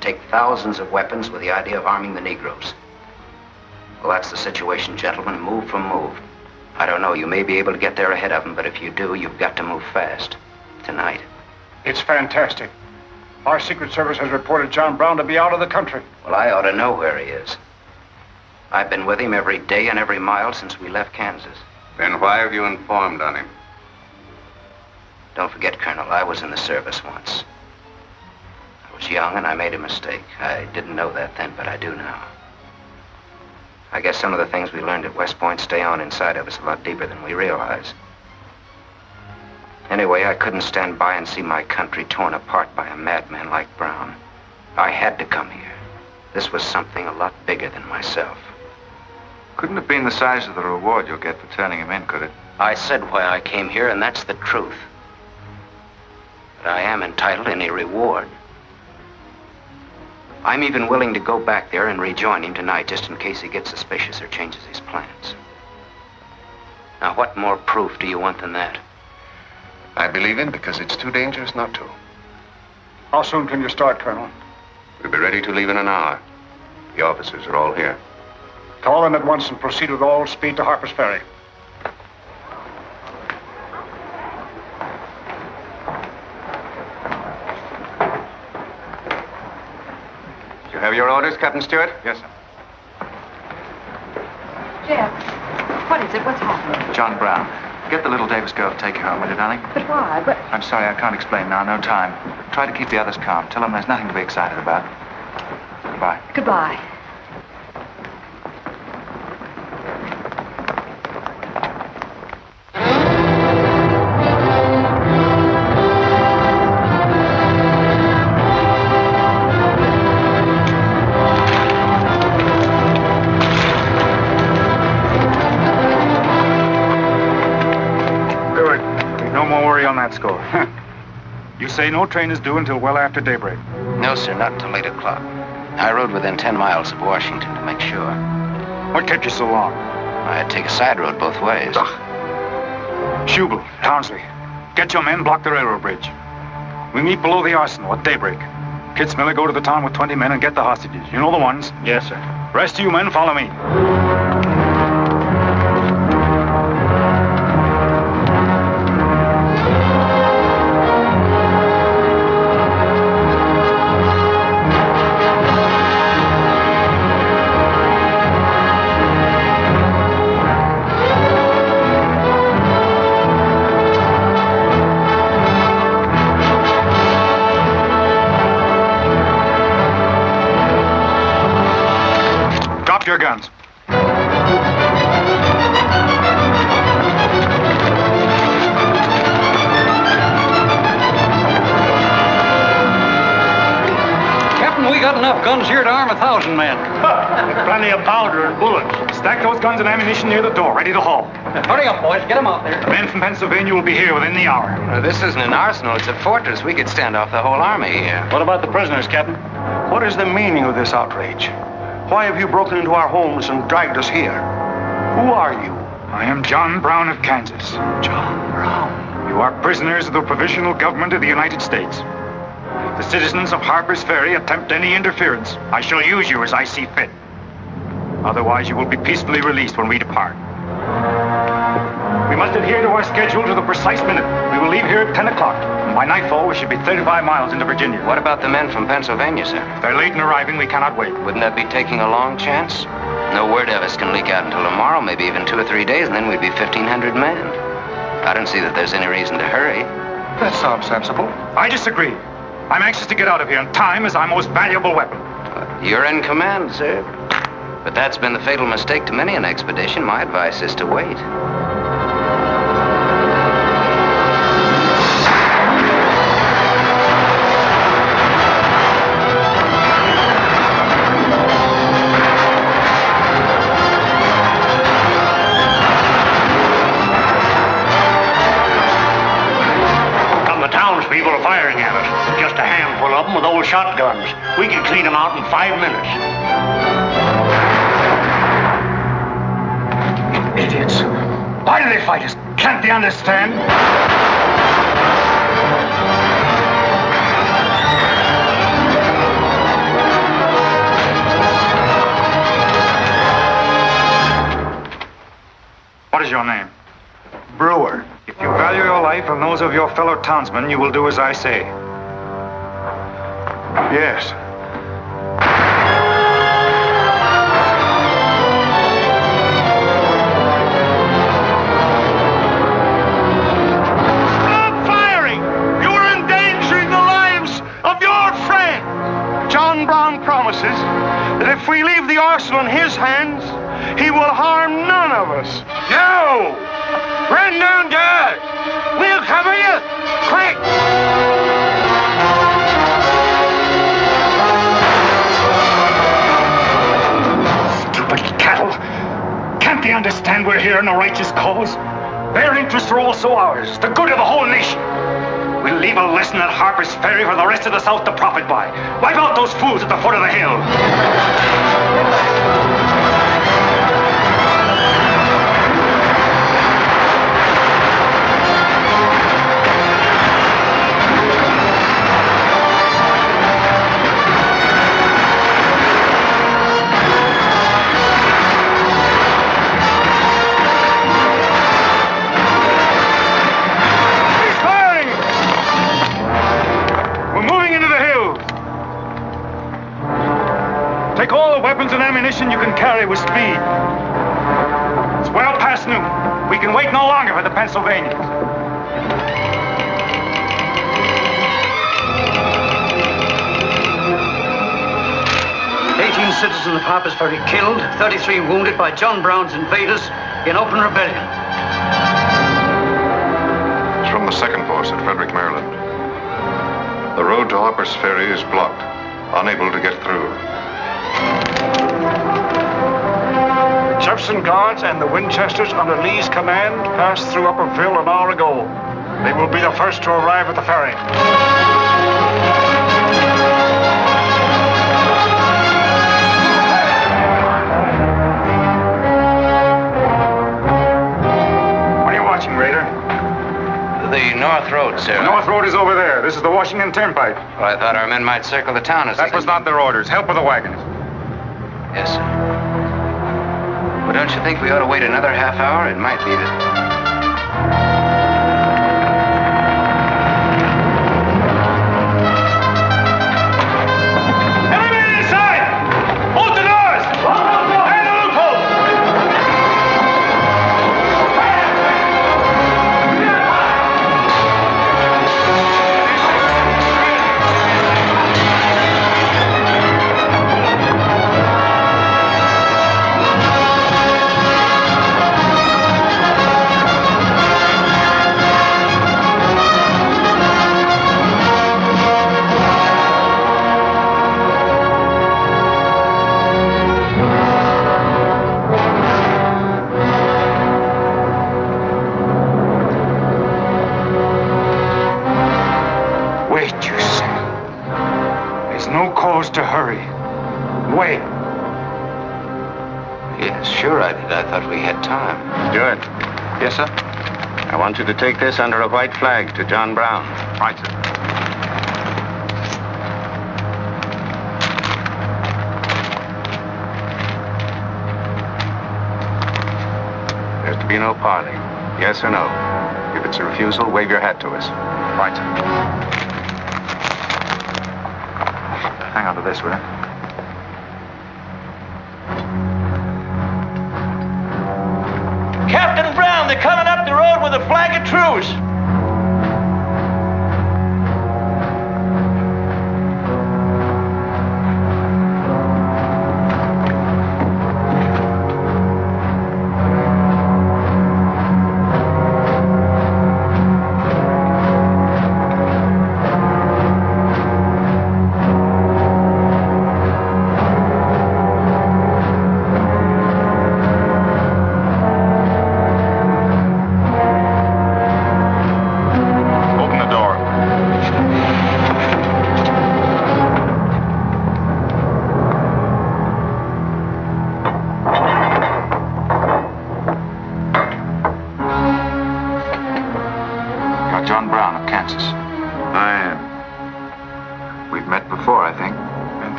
Take thousands of weapons with the idea of arming the Negroes. Well, that's the situation, gentlemen, move for move. I don't know, you may be able to get there ahead of them, but if you do, you've got to move fast. Tonight. It's fantastic. Our Secret Service has reported John Brown to be out of the country. Well, I ought to know where he is. I've been with him every day and every mile since we left Kansas. Then why have you informed on him? Don't forget, Colonel, I was in the service once. I was young and I made a mistake. I didn't know that then, but I do now. I guess some of the things we learned at West Point stay on inside of us a lot deeper than we realize. Anyway, I couldn't stand by and see my country torn apart by a madman like Brown. I had to come here. This was something a lot bigger than myself. Couldn't have been the size of the reward you'll get for turning him in, could it? I said why I came here, and that's the truth. But I am entitled to any reward. I'm even willing to go back there and rejoin him tonight, just in case he gets suspicious or changes his plans. Now, what more proof do you want than that? I believe him because it's too dangerous not to. How soon can you start, Colonel? We'll be ready to leave in an hour. The officers are all here. Call them at once and proceed with all speed to Harper's Ferry. You have your orders, Captain Stewart? Yes, sir. Jeff, what is it? What's happening? John Brown. Get the little Davis girl to take you home, will you, darling? But why? But I'm sorry, I can't explain now. No time. Try to keep the others calm. Tell them there's nothing to be excited about. Goodbye. goodbye. On that score. You say no train is due until well after daybreak? No, sir, not until 8 o'clock. I rode within 10 miles of Washington to make sure. What kept you so long? I had to take a side road both ways. Schubel, Townsley, get your men, block the railroad bridge. We meet below the arsenal at daybreak. Kitzmiller, go to the town with 20 men and get the hostages. You know the ones? Yes, sir. Rest of you men, follow me. Your guns. Captain, we got enough guns here to arm 1,000 men. Plenty of powder and bullets. Stack those guns and ammunition near the door, ready to haul. Hurry up, boys. Get them out there. The men from Pennsylvania will be here within the hour. This isn't an arsenal, it's a fortress. We could stand off the whole army here. What about the prisoners, Captain? What is the meaning of this outrage? Why have you broken into our homes and dragged us here? Who are you? I am John Brown of Kansas. John Brown? You are prisoners of the provisional government of the United States. If the citizens of Harper's Ferry attempt any interference, I shall use you as I see fit. Otherwise, you will be peacefully released when we depart. We must adhere to our schedule to the precise minute. We will leave here at 10 o'clock. By nightfall, we should be 35 miles into Virginia. What about the men from Pennsylvania, sir? If they're late in arriving, we cannot wait. Wouldn't that be taking a long chance? No word of us can leak out until tomorrow, maybe even 2 or 3 days, and then we'd be 1,500 men. I don't see that there's any reason to hurry. That sounds sensible. I disagree. I'm anxious to get out of here, and time is our most valuable weapon. You're in command, sir. But that's been the fatal mistake to many an expedition. My advice is to wait. arms. We can clean them out in 5 minutes. Idiots. Why do they fight us? Can't they understand? What is your name? Brewer. If you value your life and those of your fellow townsmen, you will do as I say. Yes. Stop firing! You are endangering the lives of your friends! John Brown promises that if we leave the arsenal in his hands, he will harm none of us. No! Run downstairs! We'll cover you! Quick! Stupid cattle. Can't they understand we're here in a righteous cause? Their interests are also ours, the good of the whole nation. We'll leave a lesson at Harper's Ferry for the rest of the South to profit by. Wipe out those fools at the foot of the hill. Take all the weapons and ammunition you can carry with speed. It's well past noon. We can wait no longer for the Pennsylvanians. 18 citizens of Harper's Ferry killed, 33 wounded by John Brown's invaders in open rebellion. It's from the 2nd Force at Frederick, Maryland. The road to Harper's Ferry is blocked, unable to get through. Jefferson Guards and the Winchesters under Lee's command passed through Upperville an hour ago. They will be the first to arrive at the ferry. What are you watching, Raider? The North Road, sir. The North Road is over there. This is the Washington Turnpike. Well, I thought our men might circle the town as That was not their orders. Help with the wagons. Yes, sir. But don't you think we ought to wait another half hour? It might be that... To hurry. Wait. Yes, sure I did. I thought we had time. Stewart. Yes, sir? I want you to take this under a white flag to John Brown. Right, sir. There's to be no parley. Yes or no? If it's a refusal, wave your hat to us. Right, sir. Hang on to this, will you? Captain Brown, they're coming up the road with a flag of truce.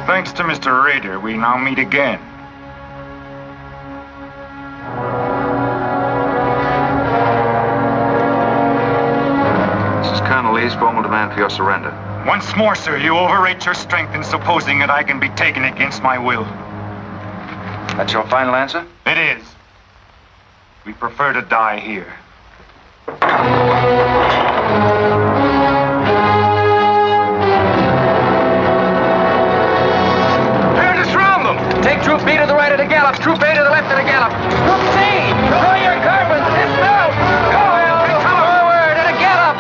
Thanks to Mr. Rader, we now meet again. This is Colonel Lee's formal demand for your surrender. Once more, sir, you overrate your strength in supposing that I can be taken against my will. That's your final answer? It is. We prefer to die here. Take Troop B to the right of the gallop. Troop A to the left of the gallop. Troop C, throw your carbons. Dismount. Go, forward at a gallop.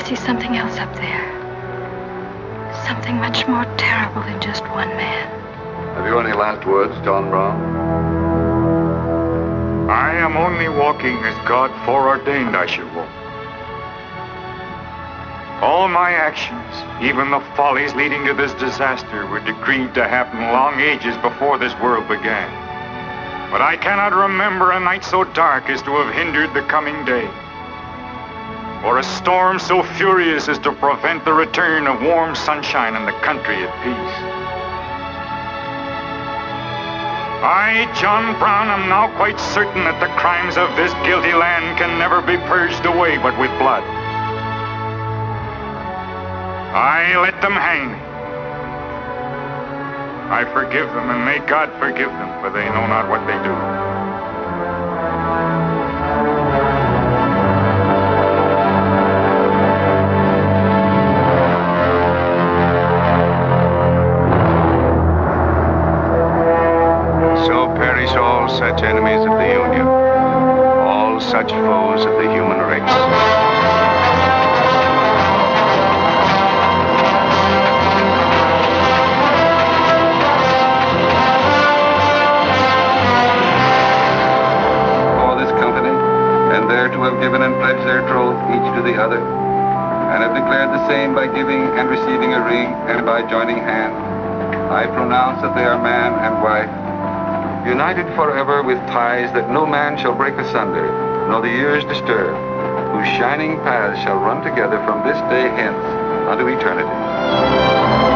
I see something else up there. Something much more terrible than just one man. Have you any last words, John Brown? I am only walking as God foreordained I should walk. All my actions, even the follies leading to this disaster, were decreed to happen long ages before this world began. But I cannot remember a night so dark as to have hindered the coming day, or a storm so furious as to prevent the return of warm sunshine and the country at peace. I, John Brown, am now quite certain that the crimes of this guilty land can never be purged away but with blood. I let them hang me. I forgive them, and may God forgive them, for they know not what they do. So perish all such enemies of the Union, all such foes of the human race. To have given and pledged their troth each to the other, and have declared the same by giving and receiving a ring and by joining hands, I pronounce that they are man and wife, united forever with ties that no man shall break asunder, nor the years disturb, whose shining paths shall run together from this day hence unto eternity.